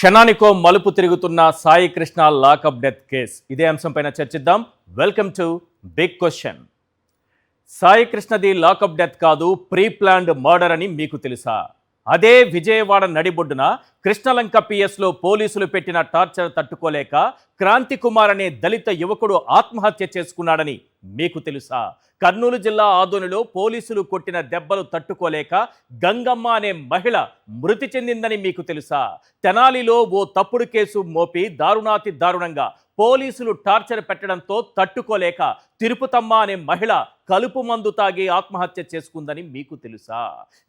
క్షణానికో మలుపు తిరుగుతున్న Sai Krishna lockup death case. ఇదే అంశంపైన చర్చిద్దాం. Welcome to big question. Sai కృష్ణది లాకప్ డెత్ కాదు, ప్రీ ప్లాన్డ్ మర్డర్ అని మీకు తెలుసా? అదే విజయవాడ నడిబొడ్డున కృష్ణలంక పిఎస్లో పోలీసులు పెట్టిన టార్చర్ తట్టుకోలేక క్రాంతి కుమార్ అనే దళిత యువకుడు ఆత్మహత్య చేసుకున్నాడని మీకు తెలుసా? కర్నూలు జిల్లా ఆదోనిలో పోలీసులు కొట్టిన దెబ్బలు తట్టుకోలేక గంగమ్మ అనే మహిళ మృతి చెందిందని మీకు తెలుసా? తెనాలిలో ఓ తప్పుడు కేసు మోపి దారుణాతి దారుణంగా పోలీసులు టార్చర్ పెట్టడంతో తట్టుకోలేక తిరుపతమ్మ అనే మహిళ కలుపు మందు తాగి ఆత్మహత్య చేసుకుందని మీకు తెలుసా?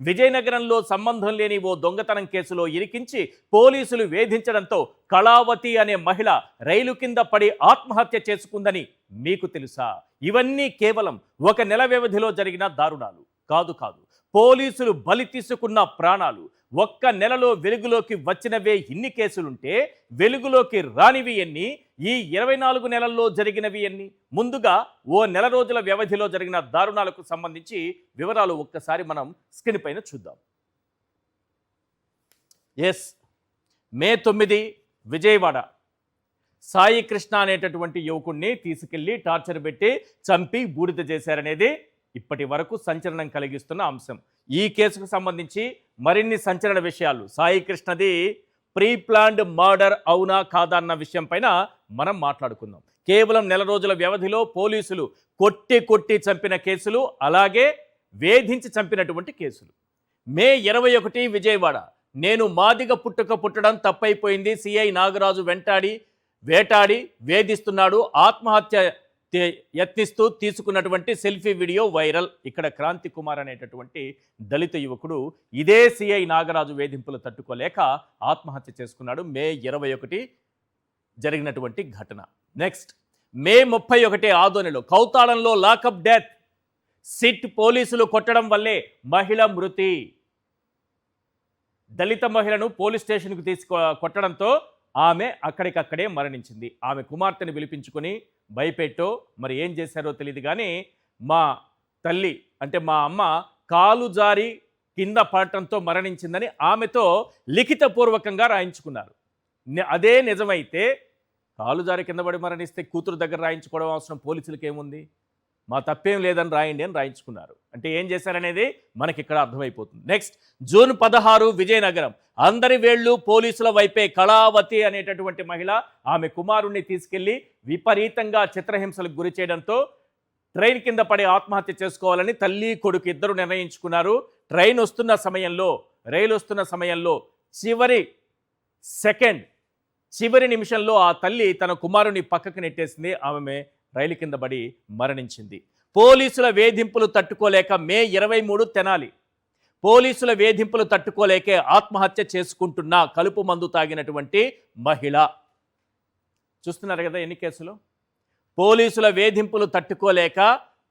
విజయనగరంలో సంబంధం లేని ఓ దొంగతనం కేసులో ఇరికించి పోలీసులు వేధించడంతో కళావతి అనే మహిళ రైలు కింద పడి ఆత్మహత్య చేసుకుందని మీకు తెలుసా? ఇవన్నీ కేవలం ఒక నెల వ్యవధిలో జరిగిన దారుణాలు కాదు. పోలీసులు బలి తీసుకున్న ప్రాణాలు. ఒక్క నెలలో వెలుగులోకి వచ్చినవే ఇన్ని కేసులుంటే వెలుగులోకి రానివి ఎన్ని? ఈ 24 నెలల్లో జరిగినవి ఎన్ని? ముందుగా ఓ నెల రోజుల వ్యవధిలో జరిగిన దారుణాలకు సంబంధించి వివరాలు ఒక్కసారి మనం స్క్రీన్ పైన చూద్దాం. మే 9 విజయవాడ సాయి కృష్ణ అనేటటువంటి యువకుడిని తీసుకెళ్లి టార్చర్ పెట్టి చంపి బూడిద చేశారనేది ఇప్పటి వరకు సంచలనం కలిగిస్తున్న అంశం. ఈ కేసుకు సంబంధించి మరిన్ని సంచలన విషయాలు, సాయి కృష్ణది ప్రీ ప్లాన్డ్ మర్డర్ అవునా కాదా అన్న విషయం పైన మనం మాట్లాడుకుందాం. కేవలం నెల రోజుల వ్యవధిలో పోలీసులు కొట్టి చంపిన కేసులు, అలాగే వేధించి చంపినటువంటి కేసులు. మే 21 విజయవాడ. నేను మాదిగ పుట్టడం తప్పైపోయింది, సిఐ నాగరాజు వేటాడి వేధిస్తున్నాడు, ఆత్మహత్య యత్నిస్తూ తీసుకున్నటువంటి సెల్ఫీ వీడియో వైరల్. ఇక్కడ క్రాంతి కుమార్ అనేటటువంటి దళిత యువకుడు ఇదే సిఐ నాగరాజు వేధింపులు తట్టుకోలేక ఆత్మహత్య చేసుకున్నాడు. మే 21 జరిగినటువంటి ఘటన. నెక్స్ట్ మే 31 ఆదోనిలో కౌతాళంలో లాకప్ డెత్. సిట్ పోలీసులు కొట్టడం వల్లే మహిళ మృతి. దళిత మహిళను పోలీస్ స్టేషన్కు కొట్టడంతో ఆమె అక్కడికక్కడే మరణించింది. ఆమె కుమార్తెను పిలిపించుకొని భయపెట్టో మరి ఏం చేశారో తెలియదు, కానీ మా తల్లి అంటే మా అమ్మ కాలు జారి కింద పడటంతో మరణించిందని ఆమెతో లిఖితపూర్వకంగా రాయించుకున్నారు. అదే నిజమైతే కాలు జారి కింద పడి మరణిస్తే కూతురు దగ్గర రాయించుకోవడం అవసరం పోలీసులకు ఏముంది? మా తప్పేం లేదని రాయండి అని రాయించుకున్నారు. అంటే ఏం చేశారనేది మనకి ఇక్కడ అర్థమైపోతుంది. Next June 16 Vizianagaram. అందరి వేళ్ళు పోలీసుల వైపే. కళావతి అనేటటువంటి మహిళ ఆమె కుమారుణ్ణి తీసుకెళ్లి విపరీతంగా చిత్రహింసలకు గురి చేయడంతో ట్రైన్ కింద పడి ఆత్మహత్య చేసుకోవాలని తల్లి కొడుకు ఇద్దరు నిర్ణయించుకున్నారు. రైలు వస్తున్న సమయంలో చివరి నిమిషంలో ఆ తల్లి తన కుమారుని పక్కకు నెట్టేసింది. ఆమె రైలు కింద పడి మరణించింది. పోలీసుల వేధింపులు తట్టుకోలేక మే 23 తెనాలి. పోలీసుల వేధింపులు తట్టుకోలేకే ఆత్మహత్య చేసుకుంటున్న కలుపు మందు తాగినటువంటి మహిళ. చూస్తున్నారు కదా ఎన్ని కేసులు? పోలీసుల వేధింపులు తట్టుకోలేక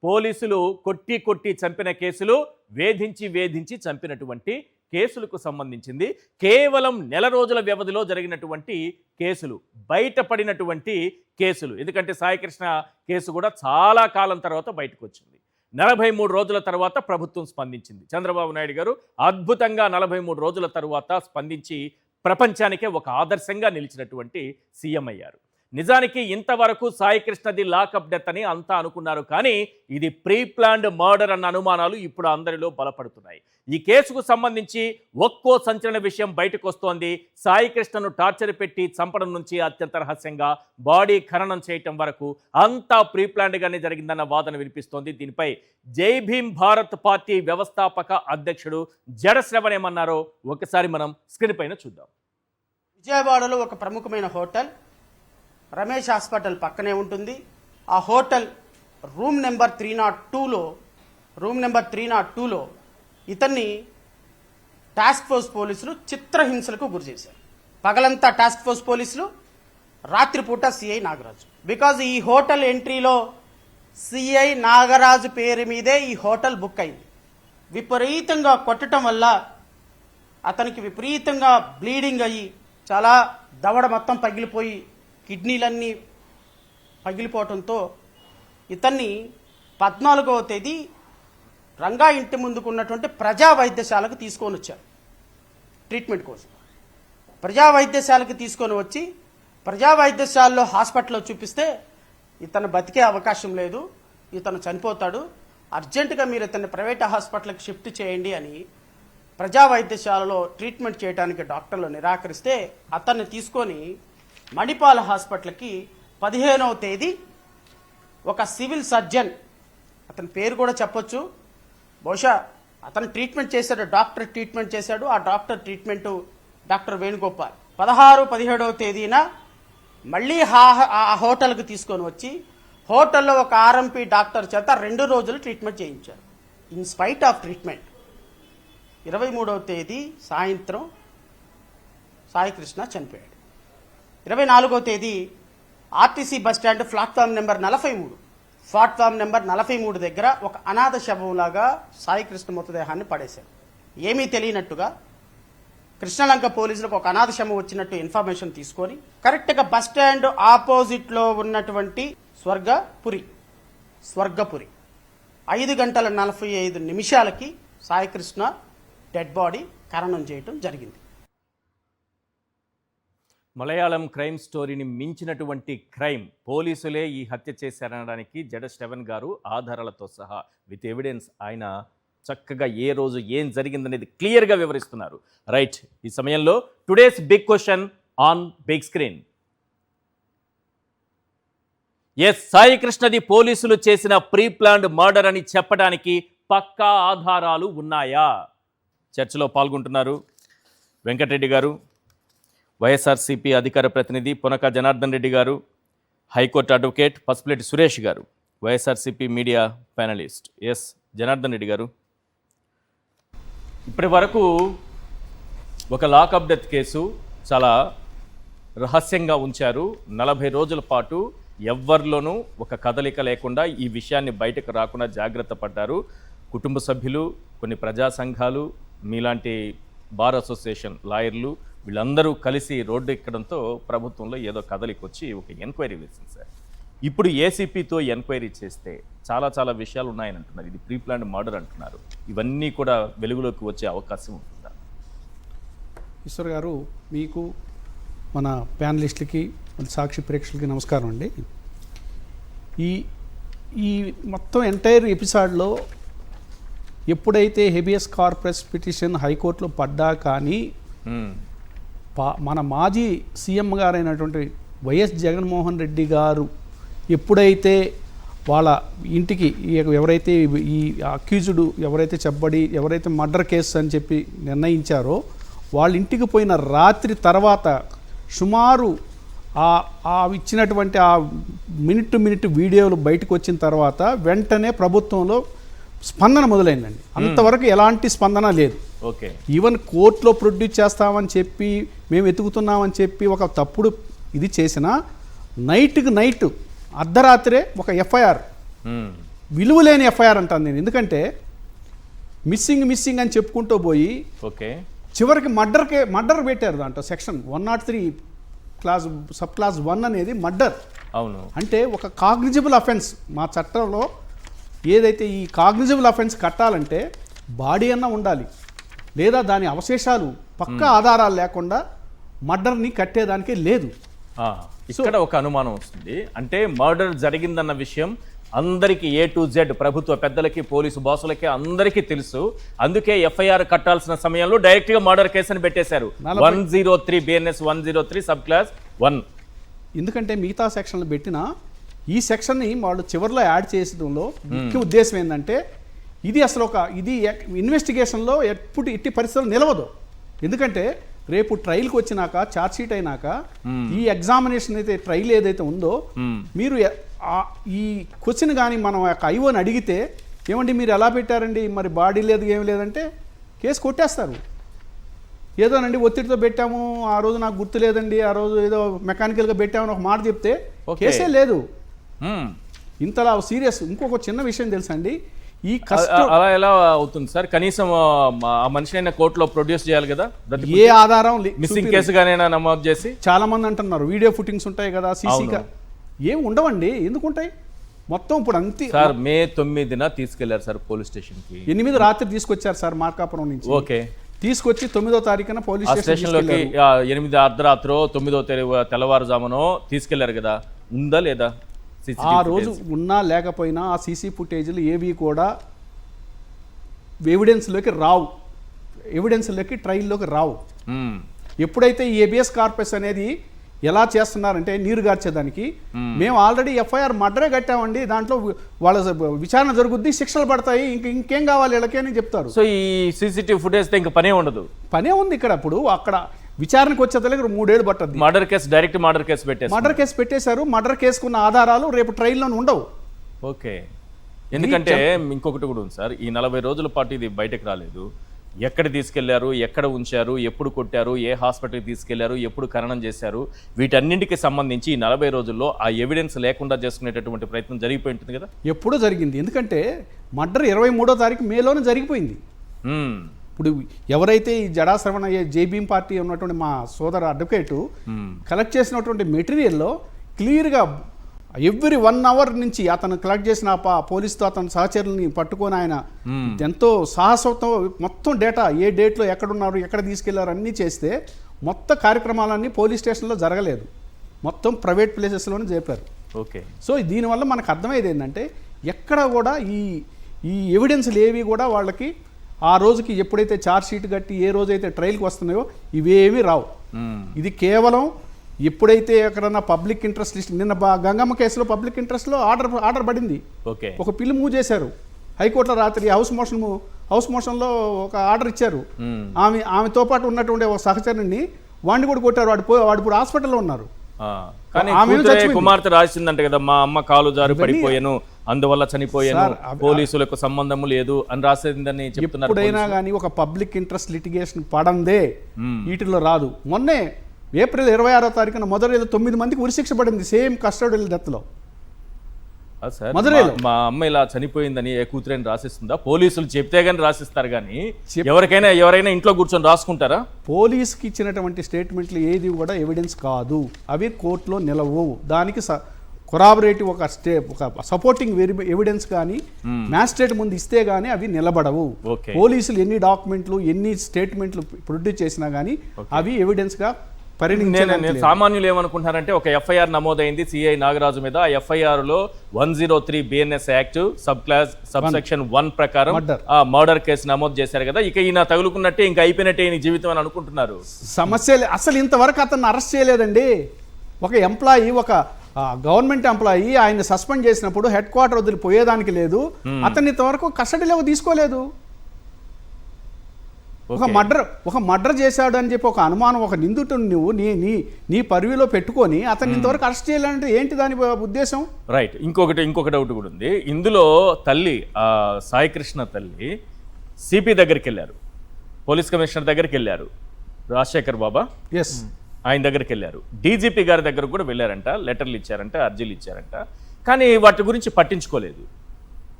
పోలీసులు కొట్టి చంపిన కేసులు, వేధించి చంపినటువంటి కేసులకు సంబంధించింది. కేవలం నెల రోజుల వ్యవధిలో జరిగినటువంటి కేసులు, బయటపడినటువంటి కేసులు. ఎందుకంటే సాయికృష్ణ కేసు కూడా చాలా కాలం తర్వాత బయటకు వచ్చింది. 43 రోజుల తర్వాత ప్రభుత్వం స్పందించింది. చంద్రబాబు నాయుడు గారు అద్భుతంగా 43 రోజుల తర్వాత స్పందించి ప్రపంచానికే ఒక ఆదర్శంగా నిలిచినటువంటి సీఎం అయ్యారు. నిజానికి ఇంతవరకు సాయి కృష్ణది లాకప్ డెత్ అని అంతా అనుకున్నారు, కానీ ఇది ప్రీ ప్లాన్డ్ మర్డర్ అన్న అనుమానాలు ఇప్పుడు అందరిలో బలపడుతున్నాయి. ఈ కేసుకు సంబంధించి ఒక్కో సంచలన విషయం బయటకు వస్తోంది. సాయి కృష్ణను టార్చర్ పెట్టి చంపడం నుంచి అత్యంత రహస్యంగా బాడీ ఖననం చేయటం వరకు అంతా ప్రీ ప్లాన్డ్గానే జరిగిందన్న వాదన వినిపిస్తోంది. దీనిపై జై భీమ్ భారత్ పార్టీ వ్యవస్థాపక అధ్యక్షుడు జడ శ్రవణ్ ఏమన్నారో ఒకసారి మనం స్క్రీన్ పైన చూద్దాం. విజయవాడలో ఒక ప్రముఖమైన హోటల్ రమేష్ హాస్పిటల్ పక్కనే ఉంటుంది. ఆ హోటల్ రూమ్ నెంబర్ 302లో ఇతన్ని టాస్క్ ఫోర్స్ పోలీసులు చిత్రహింసలకు గురి చేశారు. పగలంతా టాస్క్ ఫోర్స్ పోలీసులు, రాత్రిపూట సిఐ నాగరాజు. బికాజ్ ఈ హోటల్ ఎంట్రీలో సిఐ నాగరాజు పేరు మీదే ఈ హోటల్ బుక్ అయింది. విపరీతంగా కొట్టడం వల్ల అతనికి విపరీతంగా బ్లీడింగ్ అయ్యి చాలా దవడ మొత్తం పగిలిపోయి కిడ్నీలన్నీ పగిలిపోవడంతో ఇతన్ని 14వ తేదీ రంగా ఇంటి ముందుకు ఉన్నటువంటి ప్రజా వైద్యశాలకు తీసుకొని వచ్చారు ట్రీట్మెంట్ కోసం. ప్రజా వైద్యశాలకు తీసుకొని వచ్చి ప్రజా వైద్యశాలలో హాస్పిటల్లో చూపిస్తే ఇతను బతికే అవకాశం లేదు, ఇతను చనిపోతాడు, అర్జెంటుగా మీరు ఇతన్ని ప్రైవేట్ హాస్పిటల్కి షిఫ్ట్ చేయండి అని ప్రజా వైద్యశాలలో ట్రీట్మెంట్ చేయడానికి డాక్టర్లు నిరాకరిస్తే అతన్ని తీసుకొని మణిపాల్ హాస్పిటల్కి 15వ తేదీ ఒక సివిల్ సర్జన్, అతని పేరు కూడా చెప్పొచ్చు, బహుశా అతను ట్రీట్మెంట్ చేశాడు, డాక్టర్ ట్రీట్మెంట్ చేశాడు, ఆ డాక్టర్ ట్రీట్మెంట్ డాక్టర్ వేణుగోపాల్ 16, 17వ తేదీన మళ్ళీ ఆ హోటల్కి తీసుకొని వచ్చి హోటల్లో ఒక ఆర్ఎంపీ డాక్టర్ చేత 2 రోజులు ట్రీట్మెంట్ చేయించారు. ఇన్ స్పైట్ ఆఫ్ ట్రీట్మెంట్ 23వ తేదీ సాయంత్రం సాయికృష్ణ చనిపోయాడు. 24వ తేదీ ఆర్టీసీ బస్టాండ్ ప్లాట్ఫామ్ నెంబర్ 43 దగ్గర ఒక అనాథ శవంలాగా సాయికృష్ణ మృతదేహాన్ని పడేశారు. ఏమీ తెలియనట్టుగా కృష్ణలంక పోలీసులకు ఒక అనాథ శవం వచ్చినట్టు ఇన్ఫర్మేషన్ తీసుకొని కరెక్ట్గా బస్టాండ్ ఆపోజిట్లో ఉన్నటువంటి స్వర్గపురి 5:45 సాయికృష్ణ డెడ్ బాడీ ఖననం చేయటం జరిగింది. మలయాళం క్రైమ్ స్టోరీని మించినటువంటి క్రైమ్, పోలీసులే ఈ హత్య చేశారనడానికి జడ శ్రవణ్ గారు ఆధారాలతో సహా విత్ ఎవిడెన్స్ ఆయన చక్కగా ఏ రోజు ఏం జరిగిందనేది క్లియర్గా వివరిస్తున్నారు. రైట్, ఈ సమయంలో today's big question on big screen. Yes, Sai కృష్ణది పోలీసులు చేసిన ప్రీ ప్లాన్డ్ మర్డర్ అని చెప్పడానికి పక్కా ఆధారాలు ఉన్నాయా? చర్చలో పాల్గొంటున్నారు వెంకటరెడ్డి గారు, వైఎస్ఆర్సీపీ అధికార ప్రతినిధి పునక జనార్దన్ రెడ్డి గారు, హైకోర్టు అడ్వకేట్ పసుపులేటి సురేష్ గారు, YSRCP media panelist. S Janardhan Reddy గారు, ఇప్పటి వరకు ఒక లాకప్ డెత్ కేసు చాలా రహస్యంగా ఉంచారు. 40 రోజుల పాటు ఎవ్వరిలోనూ ఒక కదలిక లేకుండా ఈ విషయాన్ని బయటకు రాకుండా జాగ్రత్త పడ్డారు. కుటుంబ సభ్యులు, కొన్ని ప్రజా సంఘాలు, మీలాంటి బార్ అసోసియేషన్ లాయర్లు వీళ్ళందరూ కలిసి రోడ్డు ఎక్కడంతో ప్రభుత్వంలో ఏదో కదలిక వచ్చి ఒక ఎంక్వైరీ వేసింది సార్. ఇప్పుడు ఏసీపీతో ఎంక్వైరీ చేస్తే చాలా విషయాలు ఉన్నాయని అంటున్నారు. ఇది ప్రీ ప్లాన్డ్ మర్డర్ అంటున్నారు. ఇవన్నీ కూడా వెలుగులోకి వచ్చే అవకాశం ఉంటుందా? ఈశ్వర్ గారు, మీకు మన ప్యానలిస్టులకి సాక్షి ప్రేక్షకులకి నమస్కారం అండి. ఈ మొత్తం ఎంటైర్ ఎపిసోడ్లో ఎప్పుడైతే హెబియస్ కార్పస్ పిటిషన్ హైకోర్టులో పడ్డా కానీ మన మాజీ సీఎం గారైనటువంటి వైఎస్ జగన్మోహన్ రెడ్డి గారు ఎప్పుడైతే వాళ్ళ ఇంటికి ఎవరైతే ఈ అక్యూజ్డ్ ఎవరైతే చెప్పబడి ఎవరైతే మర్డర్ కేసు అని చెప్పి నిర్ణయించారో వాళ్ళ ఇంటికి పోయిన రాత్రి తర్వాత సుమారు ఇచ్చినటువంటి ఆ మినిట్ టు మినిట్ వీడియోలు బయటకు వచ్చిన తర్వాత వెంటనే ప్రభుత్వంలో స్పందన మొదలైందండి. అంతవరకు ఎలాంటి స్పందన లేదు. ఓకే, ఈవెన్ కోర్టులో ప్రొడ్యూస్ చేస్తామని చెప్పి మేము వెతుకుతున్నామని చెప్పి ఒక తప్పుడు ఇది చేసిన నైట్కి నైట్ అర్ధరాత్రే ఒక ఎఫ్ఐఆర్, విలువలేని ఎఫ్ఐఆర్ అంటాను నేను. ఎందుకంటే మిస్సింగ్ అని చెప్పుకుంటూ పోయి ఓకే చివరికి మర్డర్ పెట్టారు. దాంట్లో సెక్షన్ 103 క్లాస్ సబ్ క్లాస్ 1 అనేది మర్డర్. అవును, అంటే ఒక కాగ్నిజబుల్ అఫెన్స్ మా చట్టంలో ఏదైతే ఈ కాగ్నిజబుల్ అఫెన్స్ కట్టాలంటే బాడీ అన్నా ఉండాలి, లేదా దాని అవశేషాలు పక్కా ఆధారాలు లేకుండా మర్డర్ని కట్టేదానికే లేదు. ఇక్కడ ఒక అనుమానం వస్తుంది. అంటే మర్డర్ జరిగిందన్న విషయం అందరికీ A to Z ప్రభుత్వ పెద్దలకి, పోలీసు బాసులకి అందరికీ తెలుసు. అందుకే ఎఫ్ఐఆర్ కట్టాల్సిన సమయంలో డైరెక్ట్గా మర్డర్ కేసుని పెట్టేశారు. 103 BNS 103 సబ్ క్లాస్ 1. ఎందుకంటే మిగతా సెక్షన్లు పెట్టినా ఈ సెక్షన్ని వాళ్ళు చివరిలో యాడ్ చేసడంలో ముఖ్య ఉద్దేశం ఏంటంటే ఇది అసలు ఇది ఇన్వెస్టిగేషన్లో ఎట్టి పరిస్థితుల్లో నిలవదు. ఎందుకంటే రేపు ట్రయల్కి వచ్చినాక ఛార్జ్ షీట్ అయినాక ఈ ఎగ్జామినేషన్ అయితే ట్రయల్ ఏదైతే ఉందో మీరు ఈ క్వశ్చన్ కానీ మనం ఐఓని అడిగితే ఏమండి మీరు ఎలా పెట్టారండి, మరి బాడీ లేదు ఏం లేదంటే కేసు కొట్టేస్తారు. ఏదోనండి ఒత్తిడితో పెట్టాము, ఆ రోజు నాకు గుర్తు లేదండి, ఆ రోజు ఏదో మెకానికల్గా పెట్టామని ఒక మాట చెప్తే కేసే లేదు. ఇంతలా సీరియస్. ఇంకొక చిన్న విషయం తెలుసండి, ఈ అలా ఎలా అవుతుంది సార్? కనీసం ఆ మనిషినైనా కోర్టులో ప్రొడ్యూస్ చేయాలి కదా. ఏ ఆధారం మిస్సింగ్ కేసుగానైనా నమోదు చేసి చాలా మంది అంటున్నారు వీడియో ఫుటింగ్స్ ఉంటాయి కదా, సీసీగా ఏం ఉండవండి. ఎందుకు ఉంటాయి? మొత్తం ఇప్పుడు అంతే సార్. May 9న తీసుకెళ్లారు సార్ పోలీస్ స్టేషన్ కి. 8 రాత్రి తీసుకొచ్చారు సార్ మార్కాపురం నుంచి. ఓకే, తీసుకొచ్చి 9వ తారీఖున పోలీస్ ఆ స్టేషన్ స్టేషన్లోకి 8 అర్ధరాత్రో 9 తెల్లవారుజామునో తీసుకెళ్లారు కదా, ఉందా లేదా ఆ రోజు ఉన్నా లేకపోయినా ఆ సీసీ ఫుటేజ్లు ఏవి కూడా ఎవిడెన్స్లోకి రావు, ఎవిడెన్స్లోకి ట్రయల్లోకి రావు. ఎప్పుడైతే ఈ ఏబిఎస్ కార్పస్ అనేది ఎలా చేస్తున్నారంటే నీరు గార్చేదానికి, మేము ఆల్రెడీ ఎఫ్ఐఆర్ మర్డరే కట్టామండి, దాంట్లో వాళ్ళ విచారణ జరుగుద్ది, శిక్షలు పడతాయి, ఇంకేం కావాలి వీళ్ళకి అని చెప్తారు. సో ఈ సీసీటీవీ ఫుటేజ్ ఇంకా పనే ఉండదు, పనే ఉంది ఇక్కడ. ఇప్పుడు అక్కడ విచారణకు వచ్చేతలకి 3 ఏళ్ళు పట్టద్ది. Murder case, direct murder case పెట్టేసి మర్డర్ కేసు పెట్టేశారు. మర్డర్ కేసుకున్న ఆధారాలు రేపు ట్రయల్లో ఉండవు. ఓకే, ఎందుకంటే ఇంకొకటి కూడా ఉంది సార్, ఈ 40 రోజుల పాటు ఇది బయటకు రాలేదు. ఎక్కడ తీసుకెళ్లారు, ఎక్కడ ఉంచారు, ఎప్పుడు కొట్టారు, ఏ హాస్పిటల్కి తీసుకెళ్లారు, ఎప్పుడు ఖననం చేశారు, వీటన్నింటికి సంబంధించి ఈ 40 రోజుల్లో ఆ ఎవిడెన్స్ లేకుండా చేసుకునేటటువంటి ప్రయత్నం జరిగిపోయి ఉంటుంది కదా. ఎప్పుడూ జరిగింది, ఎందుకంటే మర్డర్ 23వ తారీఖు మేలోనే జరిగిపోయింది. ఇప్పుడు ఎవరైతే ఈ జడాశ్రవణ జేబీఎం పార్టీ ఉన్నటువంటి మా సోదర అడ్వకేటు కలెక్ట్ చేసినటువంటి మెటీరియల్లో క్లియర్గా ఎవ్రీ 1 అవర్ నుంచి అతను కలెక్ట్ చేసిన పోలీసుతో అతని సహచరుల్ని పట్టుకొని ఆయన ఎంతో సాహసంతో మొత్తం డేటా, ఏ డేట్లో ఎక్కడున్నారు, ఎక్కడ తీసుకెళ్లారు అన్నీ చేస్తే మొత్తం కార్యక్రమాలన్నీ పోలీస్ స్టేషన్లో జరగలేదు, మొత్తం ప్రైవేట్ ప్లేసెస్లోనే చెప్పారు. ఓకే, సో దీనివల్ల మనకు అర్థమయ్యేది ఏంటంటే ఎక్కడ కూడా ఈ ఎవిడెన్స్లు ఏవి కూడా వాళ్ళకి ఆ రోజుకి ఎప్పుడైతే ఛార్జ్ షీట్ కట్టి ఏ రోజైతే ట్రయల్కి వస్తున్నాయో ఇవేమీ రావు. ఇది కేవలం ఎప్పుడైతే ఎక్కడన్నా పబ్లిక్ ఇంట్రెస్ట్ లిస్ట్, నిన్న గంగమ్మ కేసులో పబ్లిక్ ఇంట్రెస్ట్లో ఆర్డర్ పడింది, ఒక పిల్లు మూవ్ చేశారు హైకోర్టులో రాత్రి, హౌస్ మోషన్లో ఒక ఆర్డర్ ఇచ్చారు. ఆమెతో పాటు ఉన్నటువంటి ఒక సహచరుని వాడిని కూడా కొట్టారు, వాడు ఇప్పుడు హాస్పిటల్లో ఉన్నారు. కుమార్తె రాసిందంటే కదా, మా అమ్మ కాలు జారి పడిపోయాను అందువల్ల చనిపోయాను, పోలీసులకు సంబంధం లేదు అని రాసేదని చెప్తున్నారు. ఎప్పుడైనా కానీ ఒక పబ్లిక్ ఇంట్రెస్ట్ లిటిగేషన్ పడందే వీటిలో రాదు. మొన్నే ఏప్రిల్ 26వ తారీఖున మధురైలో 9 మందికి ఉరిశిక్ష పడింది, సేమ్ కస్టోడియల్ డెత్లో. మధురైలో మా అమ్మ ఇలా చనిపోయిందని ఏ కూతురైనా రాసిస్తుందా? పోలీసులు చెప్తే గానీ రాసిస్తారు, కానీ ఎవరైనా ఇంట్లో కూర్చొని రాసుకుంటారా? పోలీసుకి ఇచ్చినటువంటి స్టేట్మెంట్లు ఏది కూడా ఎవిడెన్స్ కాదు, అవి కోర్టులో నిలవు. దానికి కొరాబరేటివ్ ఒక సపోర్టింగ్ ఎవిడెన్స్ కానీ మ్యాజిస్ట్రేట్ ముందు ఇస్తే గానీ అవి నిలబడవు. పోలీసులు ఎన్ని డాక్యుమెంట్లు, ఎన్ని స్టేట్మెంట్లు ప్రొడ్యూస్ చేసినా కానీ అవి ఎవిడెన్స్ గా సామాన్యులు ఏమనుకుంటున్నారంటే, ఒక ఎఫ్ఐఆర్ నమోదైంది సిఐ నాగరాజు మీద, ఆ ఎఫ్ఐఆర్ లో 103 బిఎన్ఎస్ యాక్ట్ సబ్ సెక్షన్ 1 ప్రకారం మర్డర్ కేసు నమోదు చేశారు కదా, ఇక ఈయన తగులుకున్నట్టే ఇంకా అయిపోయినట్టే ఈయన జీవితం అని అనుకుంటున్నారు. సమస్య అసలు ఇంతవరకు అతన్ని అరెస్ట్ చేయలేదండి. ఒక ఎంప్లాయీ, ఒక గవర్నమెంట్ ఎంప్లాయీ ఆయన సస్పెండ్ చేసినప్పుడు హెడ్ క్వార్టర్ వదిలిపోయేదానికి లేదు, అతన్ని ఇంతవరకు కస్టడీలోకి తీసుకోలేదు. ఒక మర్డర్ చేశాడు అని చెప్పి ఒక అనుమానం, ఒక నిందితుడు నువ్వు నీ పరివిలో పెట్టుకొని అతన్ని ఇంతవరకు అరెస్ట్ చేయాలంటే ఏంటి దాని ఉద్దేశం? రైట్, ఇంకొక డౌట్ కూడా ఉంది ఇందులో. తల్లి సాయికృష్ణ తల్లి సిపి దగ్గరికి వెళ్ళారు, పోలీస్ కమిషనర్ దగ్గరికి వెళ్ళారు, రాజశేఖర్ బాబా ఆయన దగ్గరికి వెళ్ళారు, డీజీపీ గారి దగ్గర కూడా వెళ్ళారంట, లెటర్లు ఇచ్చారంట, అర్జీలు ఇచ్చారంట, కానీ వాటి గురించి పట్టించుకోలేదు.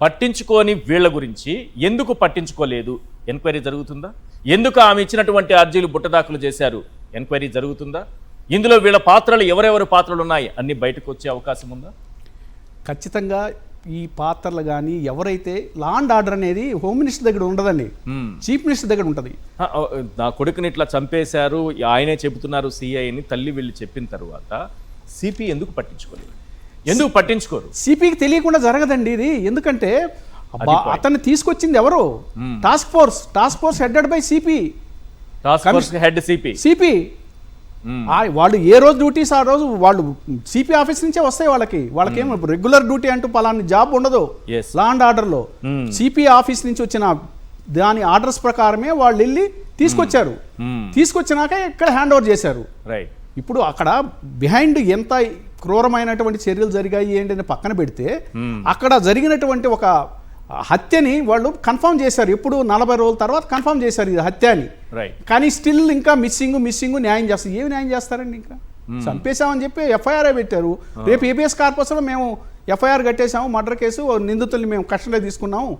పట్టించుకొని వీళ్ళ గురించి ఎందుకు పట్టించుకోలేదు? ఎంక్వైరీ జరుగుతుందా? ఎందుకు ఆమె ఇచ్చినటువంటి అర్జీలు బుట్టదాఖలు చేశారు? ఎంక్వైరీ జరుగుతుందా? ఇందులో వీళ్ళ పాత్రలు ఎవరెవరి పాత్రలు ఉన్నాయి అన్ని బయటకు వచ్చే అవకాశం ఉందా? ఖచ్చితంగా ఈ పాత్రలు కానీ ఎవరైతే లా అండ్ ఆర్డర్ అనేది హోమ్ మినిస్టర్ దగ్గర ఉండదండి, చీఫ్ మినిస్టర్ దగ్గర ఉంటుంది. నా కొడుకుని ఇట్లా చంపేశారు ఆయనే చెబుతున్నారు సిఐని తల్లి వీళ్ళు చెప్పిన తర్వాత సిపి ఎందుకు పట్టించుకోలేదు? ఎందుకు పట్టించుకోరు? సిపికి తెలియకుండా జరగదండి ఇది. ఎందుకంటే అతన్ని తీసుకొచ్చింది ఎవరు? Task force headed by CP. CP వాళ్ళు ఏ రోజు డ్యూటీస్ ఆ రోజు వాళ్ళు సిపి ఆఫీస్ నుంచే వస్తాయి. వాళ్ళకేం రెగ్యులర్ డ్యూటీ అంటూ పలానా జాబ్ ఉండదు. లా అండ్ ఆర్డర్ లో సిపి ఆఫీస్ నుంచి వచ్చిన దాని ఆర్డర్స్ ప్రకారమే వాళ్ళు వెళ్ళి తీసుకొచ్చారు. తీసుకొచ్చినాక ఇక్కడ హ్యాండ్ ఓవర్ చేశారు. ఇప్పుడు అక్కడ బిహైండ్ ఎంత క్రూరమైనటువంటి చర్యలు జరిగాయి ఏంటని పక్కన పెడితే అక్కడ జరిగినటువంటి ఒక హత్యని వాళ్ళు కన్ఫర్మ్ చేశారు. ఎప్పుడు 40 రోజుల తర్వాత కన్ఫర్మ్ చేశారు ఇది హత్య అని. కానీ స్టిల్ ఇంకా మిస్సింగ్ న్యాయం చేస్తారు. ఏమి న్యాయం చేస్తారండి? ఇంకా చంపేశామని చెప్పి ఎఫ్ఐఆర్ పెట్టారు. రేపు ఏబిఎస్ కార్పస్లో మేము ఎఫ్ఐఆర్ కట్టేశాము, మర్డర్ కేసు, నిందితుల్ని మేము కస్టడీలో తీసుకున్నాము.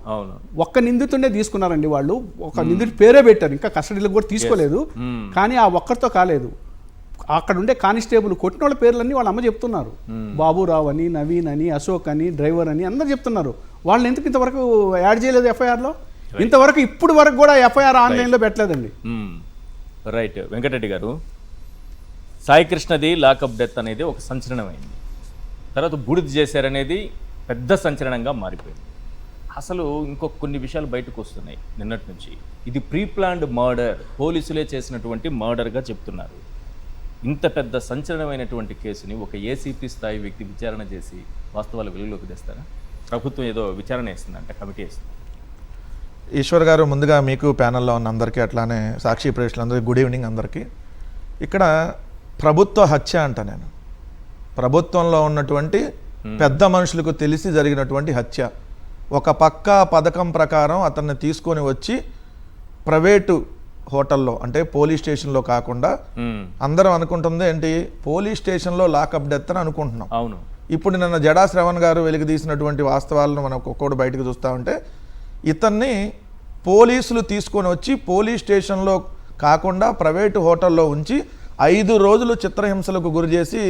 ఒక్క నిందితుడే తీసుకున్నారండి వాళ్ళు. ఒక నిందితుడి పేరే పెట్టారు, ఇంకా కస్టడీలో కూడా తీసుకోలేదు. కానీ ఆ ఒక్కరితో కాలేదు. అక్కడ ఉండే కానిస్టేబుల్ కొట్టిన వాళ్ళ పేర్లన్నీ వాళ్ళ అమ్మ చెప్తున్నారు. బాబురావు అని, నవీన్ అని, అశోక్ అని, డ్రైవర్ అని అందరు చెప్తున్నారు. వాళ్ళని ఎందుకు ఇంతవరకు యాడ్ చేయలేదు ఎఫ్ఐఆర్లో? ఇంతవరకు ఇప్పుడు వరకు కూడా ఎఫ్ఐఆర్ ఆన్లైన్లో పెట్టలేదండి. రైట్. వెంకటరెడ్డి గారు, సాయి కృష్ణది లాకప్ డెత్ అనేది ఒక సంచలనమైంది. తర్వాత బూడిద చేశారనేది పెద్ద సంచలనంగా మారిపోయింది. అసలు ఇంకొక కొన్ని విషయాలు బయటకు వస్తున్నాయి నిన్నటి నుంచి. ఇది ప్రీ ప్లాన్డ్ మర్డర్, పోలీసులే చేసినటువంటి మర్డర్గా చెప్తున్నారు. ఇంత పెద్ద సంచలనమైనటువంటి కేసుని ఒక ఏసీపీ స్థాయి వ్యక్తి విచారణ చేసి వాస్తవాలు వెలుగులోకి తెస్తారా? ప్రభుత్వం ఏదో విచారణ వేస్తుందంట, కమిటీ వేస్తుంది. ఈశ్వర్ గారు, ముందుగా మీకు ప్యానల్లో ఉన్న అందరికీ, అట్లానే సాక్షి ప్రేక్షకులందరికీ గుడ్ ఈవినింగ్ అందరికీ. ఇక్కడ ప్రభుత్వ హత్య అంట. నేను ప్రభుత్వంలో ఉన్నటువంటి పెద్ద మనుషులకు తెలిసి జరిగినటువంటి హత్య. ఒక పక్కా పథకం ప్రకారం అతన్ని తీసుకొని వచ్చి ప్రైవేటు హోటల్లో, అంటే పోలీస్ స్టేషన్లో కాకుండా, అందరం అనుకుంటుంది ఏంటి, పోలీస్ స్టేషన్లో లాకప్ డెత్ అని అనుకుంటున్నాం. అవును. ఇప్పుడు నిన్న జడా శ్రవణ్ గారు వెలికి తీసినటువంటి వాస్తవాలను మనం ఒక్కొక్కటి బయటకు చూస్తూ ఉంటే, ఇతన్ని పోలీసులు తీసుకొని వచ్చి పోలీస్ స్టేషన్లో కాకుండా ప్రైవేటు హోటల్లో ఉంచి 5 రోజులు చిత్రహింసలకు గురి చేసి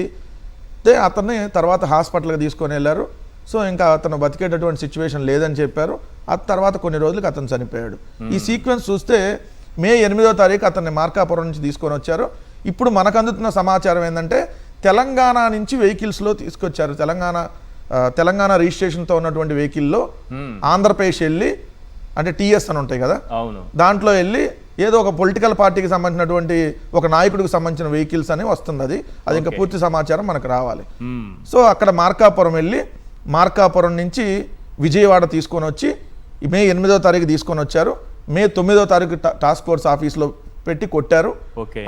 అతన్ని తర్వాత హాస్పిటల్కి తీసుకొని వెళ్ళారు. సో ఇంకా అతను బతికేటటువంటి సిచ్యువేషన్ లేదని చెప్పారు. ఆ తర్వాత కొన్ని రోజులకు అతను చనిపోయాడు. ఈ సీక్వెన్స్ చూస్తే మే 8వ తారీఖు అతన్ని మార్కాపురం నుంచి తీసుకొని వచ్చారు. ఇప్పుడు మనకు అందుతున్న సమాచారం ఏంటంటే, తెలంగాణ నుంచి వెహికల్స్లో తీసుకొచ్చారు. తెలంగాణ రిజిస్ట్రేషన్తో ఉన్నటువంటి వెహికల్లో ఆంధ్రప్రదేశ్ వెళ్ళి, అంటే టీఎస్ అని ఉంటాయి కదా, దాంట్లో వెళ్ళి ఏదో ఒక పొలిటికల్ పార్టీకి సంబంధించినటువంటి ఒక నాయకుడికి సంబంధించిన వెహికల్స్ అని వస్తుంది. అది ఇంకా పూర్తి సమాచారం మనకు రావాలి. సో అక్కడ మార్కాపురం వెళ్ళి, మార్కాపురం నుంచి విజయవాడ తీసుకొని వచ్చి మే 8వ తారీఖు తీసుకొని వచ్చారు. మే 9వ తారీఖు టాస్క్ ఫోర్స్ ఆఫీస్లో పెట్టి కొట్టారు.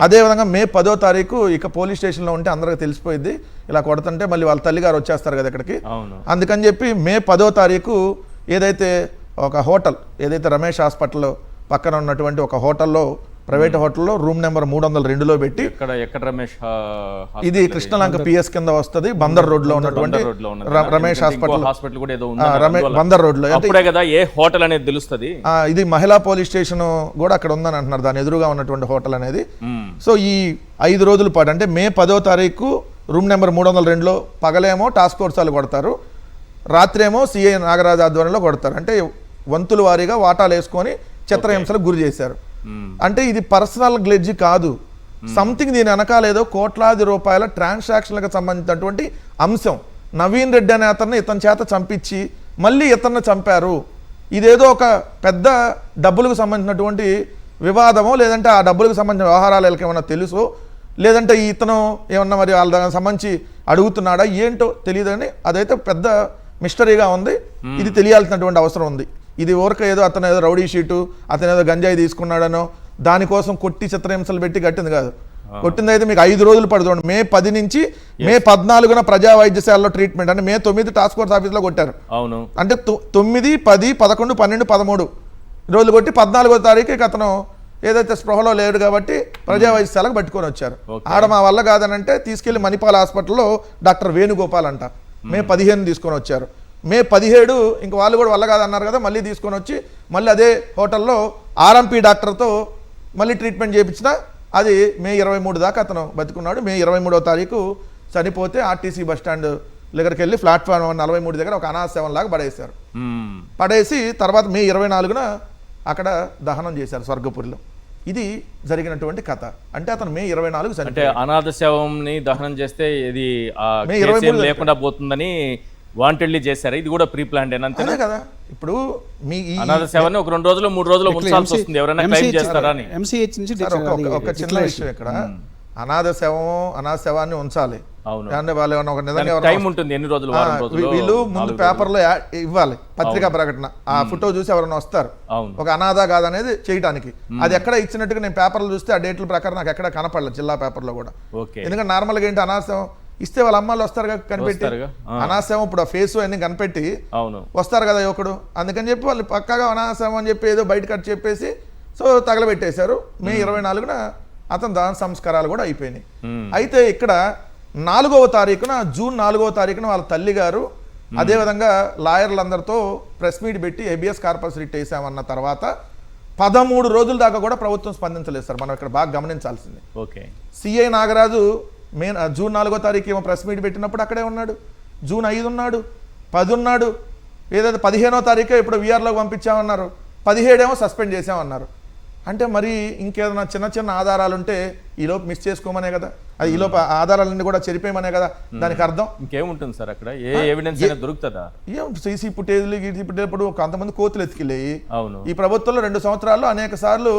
అదేవిధంగా మే 10వ తారీఖు ఇక పోలీస్ స్టేషన్లో ఉంటే అందరికీ తెలిసిపోయింది, ఇలా కొడుతుంటే మళ్ళీ వాళ్ళ తల్లిగారు వచ్చేస్తారు కదా ఇక్కడికి. అందుకని చెప్పి మే 10వ తారీఖు ఏదైతే ఒక హోటల్, ఏదైతే రమేష్ హాస్పిటల్ పక్కన ఉన్నటువంటి ఒక హోటల్లో, ప్రైవేట్ హోటల్లో రూమ్ నెంబర్ 302లో పెట్టి, ఇది కృష్ణలంక పిఎస్ కింద వస్తుంది, బందర్ రోడ్ లో ఉన్నటువంటి రమేష్ హాస్పిటల్, బందర్ రోడ్ లో. ఏ హోటల్ అనేది తెలుస్తుంది. ఇది మహిళా పోలీస్ స్టేషన్ కూడా అక్కడ ఉందని అంటున్నారు, దాని ఎదురుగా ఉన్నటువంటి హోటల్ అనేది. సో ఈ 5 రోజుల పాటు, అంటే మే 10వ తారీఖు రూమ్ నెంబర్ 302లో పగలేమో టాస్క్ ఫోర్స్ వాళ్ళు కొడతారు, రాత్రేమో సిఐ నాగరాజు ఆధ్వర్యంలో కొడతారు. అంటే వంతుల వారీగా వాటాలు వేసుకొని చిత్రహింసలకు గురి చేశారు. అంటే ఇది పర్సనల్ గ్లెడ్జ్ కాదు, సంథింగ్ దీని వెనకాలేదో కోట్లాది రూపాయల ట్రాన్సాక్షన్లకు సంబంధించినటువంటి అంశం. నవీన్ రెడ్డి అనే అతన్ని ఇతని చేత చంపించి మళ్ళీ ఇతన్ని చంపారు. ఇదేదో ఒక పెద్ద డబ్బులకు సంబంధించినటువంటి వివాదమో, లేదంటే ఆ డబ్బులకు సంబంధించిన వ్యవహారాలు ఏమైనా తెలుసో, లేదంటే ఇతను ఏమన్నా మరి వాళ్ళ దానికి సంబంధించి అడుగుతున్నాడా ఏంటో తెలియదని, అదైతే పెద్ద మిస్టరీగా ఉంది. ఇది తెలియాల్సినటువంటి అవసరం ఉంది. ఇది ఊరక ఏదో అతను ఏదో రౌడీ షీటు, అతను ఏదో గంజాయి తీసుకున్నాడనో దానికోసం కొట్టి చిత్రహింసలు పెట్టి కట్టింది కాదు. కొట్టింది అయితే మీకు 5 రోజులు పడుతుంది. మే 10 నుంచి మే 14న ప్రజా వైద్యశాలలో ట్రీట్మెంట్, అంటే మే 9 టాస్క్ ఫోర్స్ ఆఫీస్లో కొట్టారు. అంటే 9, 10, 11, 12, 13 రోజులు కొట్టి 14వ తారీఖు అతను ఏదైతే స్పృహలో లేడు కాబట్టి ప్రజా వైద్యశాలకు పట్టుకొని వచ్చారు. ఆడ మా వల్ల కాదనంటే తీసుకెళ్లి మణిపాల్ హాస్పిటల్లో డాక్టర్ వేణుగోపాల్ అంట మే 15 తీసుకొని వచ్చారు. మే 17 ఇంక వాళ్ళు కూడా వల్ల కాదన్నారు కదా, మళ్ళీ తీసుకొని వచ్చి మళ్ళీ అదే హోటల్లో ఆర్ఎంపీ డాక్టర్తో మళ్ళీ ట్రీట్మెంట్ చేయించిన, అది మే 23 దాకా అతను బతుకున్నాడు. మే 23వ తారీఖు చనిపోతే ఆర్టీసీ బస్టాండ్ దగ్గరికి వెళ్ళి ప్లాట్ఫామ్ 43 దగ్గర ఒక అనాథశవం లాగా పడేశారు. పడేసి తర్వాత మే 24న అక్కడ దహనం చేశారు స్వర్గపురిలో. ఇది జరిగినటువంటి కథ. అంటే అతను మే 24 అంటే అనాథ శవంని దహనం చేస్తే ఇది మే 23 లేకుండా పోతుందని వాంటెడ్లీ చేశారు. ఇది కూడా ప్రీ ప్లాన్డ్ అంతే కదా. ఇప్పుడు మీ అనాథ శవాన్ని ఒక 2 రోజులు 3 రోజులు ఉంచాల్సి వస్తుంది, ఎవరైనా క్లెయిమ్ చేస్తారా అని. ఎంసీహెచ్ నుంచి ఒక చిన్న విషయం ఇక్కడ, అనాథ శవాన్ని ఉంచాలి అంటే వాళ్ళు ఒక నిజంగా టైం ఉంటుంది, ఎన్ని రోజులు, వీళ్ళు ముందు పేపర్లో ఇవ్వాలి పత్రికా ప్రకటన, ఆ ఫోటో చూసి ఎవరైనా వస్తారు ఒక అనాథ కాదనేది చేయడానికి. అది ఎక్కడ ఇచ్చినట్టుగా నేను పేపర్లు చూస్తే ఆ డేట్ల ప్రకారం నాకు ఎక్కడ కనపడలేదు జిల్లా పేపర్లో కూడా. ఎందుకంటే నార్మల్గా ఏంటి, అనాథశవం ఇస్తే వాళ్ళ అమ్మాయిలు వస్తారు కదా కనిపెట్టి, అనాథశవం ఇప్పుడు ఆ ఫేస్ అన్ని కనిపెట్టి వస్తారు కదా యువకుడు, అందుకని చెప్పి వాళ్ళు పక్కాగా అనాథశవం అని చెప్పి ఏదో బయట కట్ చెప్పేసి సో తగలబెట్టేశారు. మే 24న అతను దాన సంస్కారాలు కూడా అయిపోయినాయి. అయితే ఇక్కడ 4వ తారీఖున, జూన్ 4వ తారీఖున వాళ్ళ తల్లిగారు అదేవిధంగా లాయర్లందరితో ప్రెస్ మీట్ పెట్టి హెబియస్ కార్పస్ రిట్ వేసామన్న తర్వాత 13 రోజుల దాకా కూడా ప్రభుత్వం స్పందించలేదు సార్. మనం ఇక్కడ బాగా గమనించాల్సింది. సిఐ నాగరాజు జూన్ 4వ తారీఖు ఏమో ప్రెస్ మీట్ పెట్టినప్పుడు అక్కడే ఉన్నాడు, జూన్ 5 ఉన్నాడు, 10 ఉన్నాడు, ఏదైతే 15వ తారీఖు ఇప్పుడు వీఆర్లోకి పంపించామన్నారు, 17 సస్పెండ్ చేసామన్నారు. అంటే మరి ఇంకేదైనా చిన్న చిన్న ఆధారాలు ఉంటే ఈలోపు మిస్ చేసుకోమనే కదా, అది ఈలోపు ఆధారాలన్నీ కూడా చెరిపేయమనే కదా దానికి అర్థం. ఇంకేముంటుంది సార్ అక్కడ? ఏ ఎవిడెన్స్ అయినా దొరుకుతుందా? ఏం సీసీ ఫుటేజ్లు ఇప్పుడు కొంతమంది కోతులు ఎత్తికిలేయి. అవును, ఈ ప్రభుత్వంలో 2 సంవత్సరాల్లో అనేక సార్లు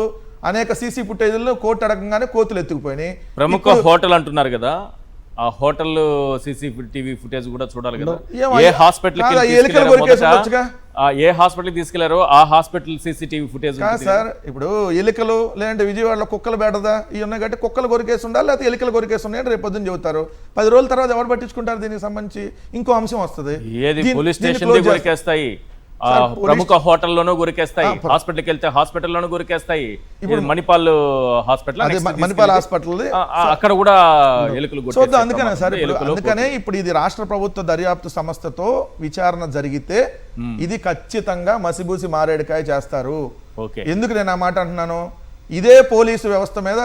అనేక సీసీ ఫుటేజ్లో కోర్టు అడగంగానే కోతులు ఎత్తుకుపోయినాయి. ప్రముఖ హోటల్ అంటున్నారు కదా, ఆ హోటల్ CCTV ఫుటేజ్ కూడా చూడాలి కదా. ఏ హాస్పిటల్ ఏ హాస్పిటల్ తీసుకెళ్లారో ఆ హాస్పిటల్ CCTV ఫుటేజ్ సార్. ఇప్పుడు ఎలికలు లేదంటే విజయవాడలో కుక్కలు బెడదా ఇవి ఉన్నాయి కాబట్టి కుక్కలు కొరికేసి ఉండాలి, లేకపోతే ఎలికలు కొరికేసి ఉన్నాయని రేపు పొద్దున్న చెబుతారు. 10 రోజుల తర్వాత ఎవరు పట్టించుకుంటారు? దీనికి సంబంధించి ఇంకో అంశం వస్తుంది. ఏది పోలీస్ స్టేషన్ కొరికేస్తాయి, ప్రముఖ హోటల్లోనూ గురికేస్తాయి, హాస్పిటల్కి వెళ్తే హాస్పిటల్లోనూ గురికేస్తాయి. ఇప్పుడు మణిపాల్ హాస్పిటల్ అక్కడ కూడా ఎలుకలు చూద్దాం. అందుకనే సార్, అందుకనే ఇప్పుడు ఇది రాష్ట్ర ప్రభుత్వ దర్యాప్తు సంస్థతో విచారణ జరిగితే ఇది ఖచ్చితంగా మసిబూసి మారేడుకాయ చేస్తారు. ఎందుకు నేను ఆ మాట అంటున్నాను? ఇదే పోలీసు వ్యవస్థ మీద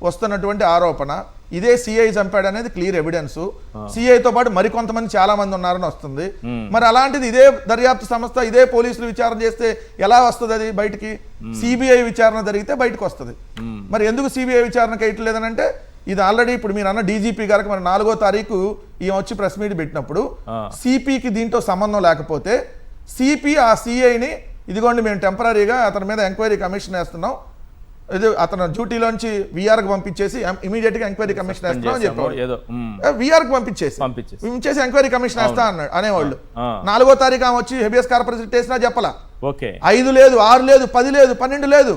వస్తున్నటువంటి ఆరోపణ, ఇదే సిఐ చంపాడు అనేది క్లియర్ ఎవిడెన్స్. సిఐతో పాటు మరికొంతమంది చాలా మంది ఉన్నారని వస్తుంది. మరి అలాంటిది ఇదే దర్యాప్తు సంస్థ ఇదే పోలీసులు విచారణ చేస్తే ఎలా వస్తుంది అది బయటికి? సిబిఐ విచారణ జరిగితే బయటకు వస్తుంది. మరి ఎందుకు సిబిఐ విచారణకి వేయట్లేదనంటే ఇది ఆల్రెడీ ఇప్పుడు మీరు అన్న డీజీపీ గారికి మరి 4వ తారీఖు ఈయన వచ్చి ప్రెస్ మీట్ పెట్టినప్పుడు సిపికి దీంట్లో సంబంధం లేకపోతే సిపి ఆ సిఐని ఇదిగోండి మేము టెంపరీగా అతని మీద ఎంక్వైరీ కమిషన్ వేస్తున్నాం, ఇది అతను డ్యూటీలోంచి విఆర్కి పంపించేసి ఇమీడియట్ గా ఎంక్వైరీ కమిషన్ వేస్తాం అని చెప్పాడు. విఆర్కి పంపించేసి ఎంక్వైరీ కమిషన్ వేస్తా అన్నాడు అనేవాళ్ళు. 4వ తారీఖు ఆమె వచ్చి హెబియస్ కార్పస్ వేసినా చెప్పలా. 5 లేదు, 6 లేదు, 10 లేదు, 12 లేదు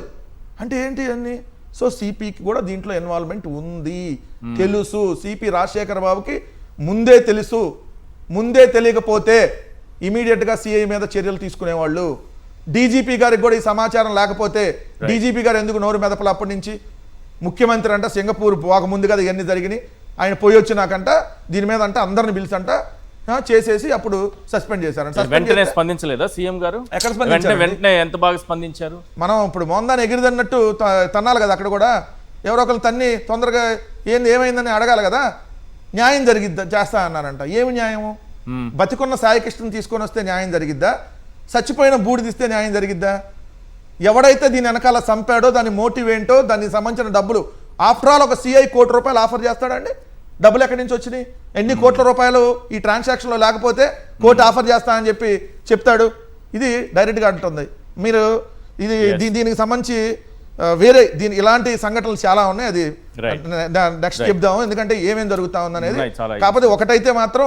అంటే ఏంటి అన్ని? సో సిపికి కూడా దీంట్లో ఇన్వాల్వ్మెంట్ ఉంది, తెలుసు. సిపి రాజశేఖర్ బాబుకి ముందే తెలుసు. ముందే తెలియకపోతే ఇమీడియట్ గా సిఐ మీద చర్యలు తీసుకునేవాళ్ళు. డీజీపీ గారికి కూడా ఈ సమాచారం లేకపోతే డీజీపీ గారు ఎందుకు నోరు మెదపలు? అప్పటి నుంచి ముఖ్యమంత్రి అంట సింగపూర్ పోక ముందు కదా ఇవన్నీ జరిగినాయి. ఆయన పోయి వచ్చినాకంట దీని మీద అంటే అందరిని పిలిచంట చేసేసి అప్పుడు సస్పెండ్ చేశారంట. వెంటనే స్పందించలేదా సీఎం గారు? ఎక్కడ స్పందించారు? వెంటనే ఎంత బాగా స్పందించారు. మనం ఇప్పుడు మోందాన్ని ఎగిరిదన్నట్టు తన్నాలి కదా. అక్కడ కూడా ఎవరో ఒకరు తన్ని తొందరగా ఏమైందని అడగాలి కదా. న్యాయం జరిగిద్దా చేస్తా అన్నారంట. ఏమి న్యాయము? బతికున్న సాయికృష్ణని తీసుకొని వస్తే న్యాయం జరిగిద్దా? చచ్చిపోయిన బూడిదిస్తే న్యాయం జరిగిద్దా? ఎవడైతే దీని వెనకాల చంపాడో దాని మోటివ్ ఏంటో దానికి సంబంధించిన డబ్బులు ఆఫ్టర్ ఆల్ ఒక సిఐ ₹1 కోటి ఆఫర్ చేస్తాడండి. డబ్బులు ఎక్కడి నుంచి వచ్చినాయి? ఎన్ని కోట్ల రూపాయలు ఈ ట్రాన్సాక్షన్లో లేకపోతే కోటి ఆఫర్ చేస్తానని చెప్తాడు. ఇది డైరెక్ట్గా అంటుంది. మీరు ఇది దీనికి సంబంధించి వేరే ఇలాంటి సంఘటనలు చాలా ఉన్నాయి. అది నెక్స్ట్ చెప్దాము, ఎందుకంటే ఏమేమి జరుగుతా ఉందనేది. కాకపోతే ఒకటైతే మాత్రం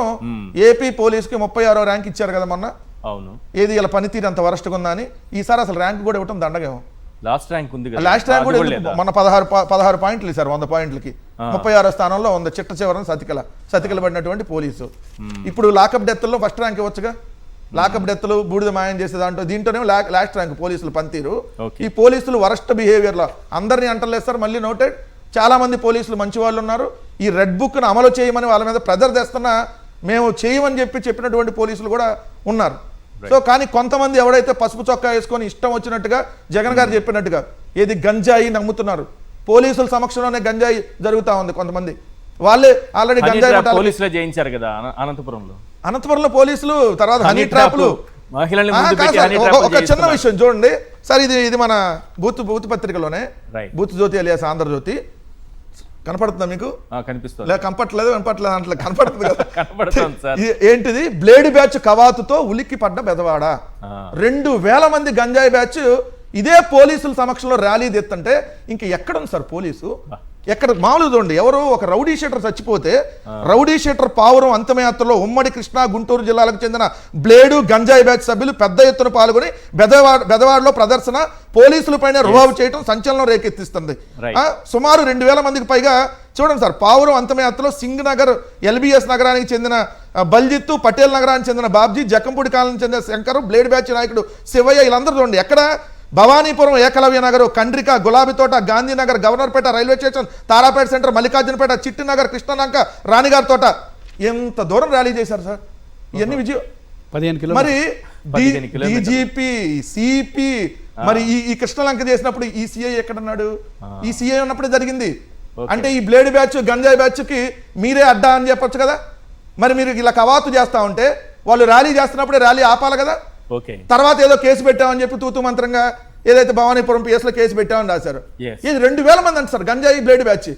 ఏపీ పోలీసుకి 36వ ర్యాంక్ ఇచ్చారు కదా మొన్న. అవును, ఏది ఇలా పనితీరు అంత వరస్ట్గా ఉందా అని. ఈసారి అసలు ర్యాంక్ కూడా ఇవ్వటం దండగేమో. లాస్ట్ ర్యాంక్ ఉంది, లాస్ట్ ర్యాంక్ కూడా మన 16 పాయింట్లు ఇస్తారు 100 పాయింట్లకి. 36వ స్థానంలో ఉంది చిట్ట చివరన సతికల పడినటువంటి పోలీసు. ఇప్పుడు లాకప్ డెత్లో ఫస్ట్ ర్యాంక్ ఇవ్వచ్చుగా. లాకప్ డెత్లు బూడిద మాయం చేసే దీంట్లోనే లాస్ట్ ర్యాంక్ పోలీసులు పనితీరు. ఈ పోలీసులు వరస్ట్ బిహేవియర్లో అందరినీ అంటలేదు సార్. మళ్ళీ నోటెడ్, చాలా మంది పోలీసులు మంచి వాళ్ళు ఉన్నారు. ఈ రెడ్ బుక్ను అమలు చేయమని వాళ్ళ మీద ప్రెజర్ తెస్తున్నా మేము చేయమని చెప్పినటువంటి పోలీసులు కూడా ఉన్నారు. సో కానీ కొంతమంది ఎవడైతే పసుపు చొక్కా వేసుకొని ఇష్టం వచ్చినట్టుగా జగన్ గారు చెప్పినట్టుగా ఏది గంజాయి నమ్ముతున్నారు. పోలీసుల సమక్షంలోనే గంజాయి జరుగుతా ఉంది. కొంతమంది వాళ్ళే ఆల్రెడీ గంజాయి పోలీసులే చేయించారు కదా అనంతపురంలో పోలీసులు. తర్వాత హనీ ట్రాప్లు. ఒక చిన్న విషయం చూడండి సార్, ఇది మన బూత్ పత్రికలోనే బూత్ జ్యోతి అలియాస్ ఆంధ్రజ్యోతి కనపడుతుందా మీకు? కనిపిస్తుంది. కనపడలేదు అంటే కనపడుతుంది కదా. ఏంటిది? బ్లేడ్ బ్యాచ్ కవాతుతో ఉలిక్కి పడ్డ బెదవాడ. 2000 మంది గంజాయి బ్యాచ్ ఇదే పోలీసుల సమక్షంలో ర్యాలీ తెస్తుంటే ఇంక ఎక్కడ ఉంది సార్ పోలీసు? ఎక్కడ? మామూలుగా చూడండి, ఎవరో ఒక రౌడీ షీటర్ చచ్చిపోతే రౌడీ షీటర్ పావురం అంతమయాత్రలో ఉమ్మడి కృష్ణా గుంటూరు జిల్లాలకు చెందిన బ్లేడు గంజాయి బ్యాచ్ సభ్యులు పెద్ద ఎత్తున పాల్గొని బెదవాడలో ప్రదర్శన పోలీసులపైన రుబాబు చేయడం సంచలనం రేకెత్తిస్తుంది. సుమారు 2000 మందికి పైగా. చూడండి సార్, పావురం అంతమయాత్రలో సింగ్ నగర్ LBS నగరానికి చెందిన బల్జిత్తు, పటేల్ నగరానికి చెందిన బాబ్జీ, జక్కంపూడి కాలనీకి చెందిన శంకర్, బ్లేడ్ బ్యాచ్ నాయకుడు శివయ్య, వీళ్ళందరూ చూడండి ఎక్కడ? Bhavanipuram, Ekalavya Nagar, Kandrika, Gulabithota, Gandhinagar, Governorpet, railway station, Tarapeta centre, Mallikarjunapeta, Chittinagar, Krishnalanka, Ranigari Thota. ఎంత దూరం ర్యాలీ చేశారు సార్. ఇవన్నీ 15 కిలోమీటర్లు. మరి డీజీపీ, సిపి, మరి ఈ కృష్ణలంక చేసినప్పుడు ఈ సిఐ ఎక్కడన్నాడు? ఈ సిఐ ఉన్నప్పుడే జరిగింది. అంటే ఈ బ్లేడ్ బ్యాచ్ గంజాయి బ్యాచ్కి మీరే అడ్డా అని చెప్పొచ్చు కదా. మరి మీరు ఇలా కవాతు చేస్తా ఉంటే వాళ్ళు ర్యాలీ చేస్తున్నప్పుడే ర్యాలీ ఆపాలి కదా. తర్వాత ఏదో కేసు పెట్టామని చెప్పి తూతు మంత్రంగా ఏదైతే భవానీపురం PS లో కేసు పెట్టామని రాశారు. Yes. ఇది 2000 మంది అంట సార్ గంజాయి బ్లేడ్ బ్యాచ్.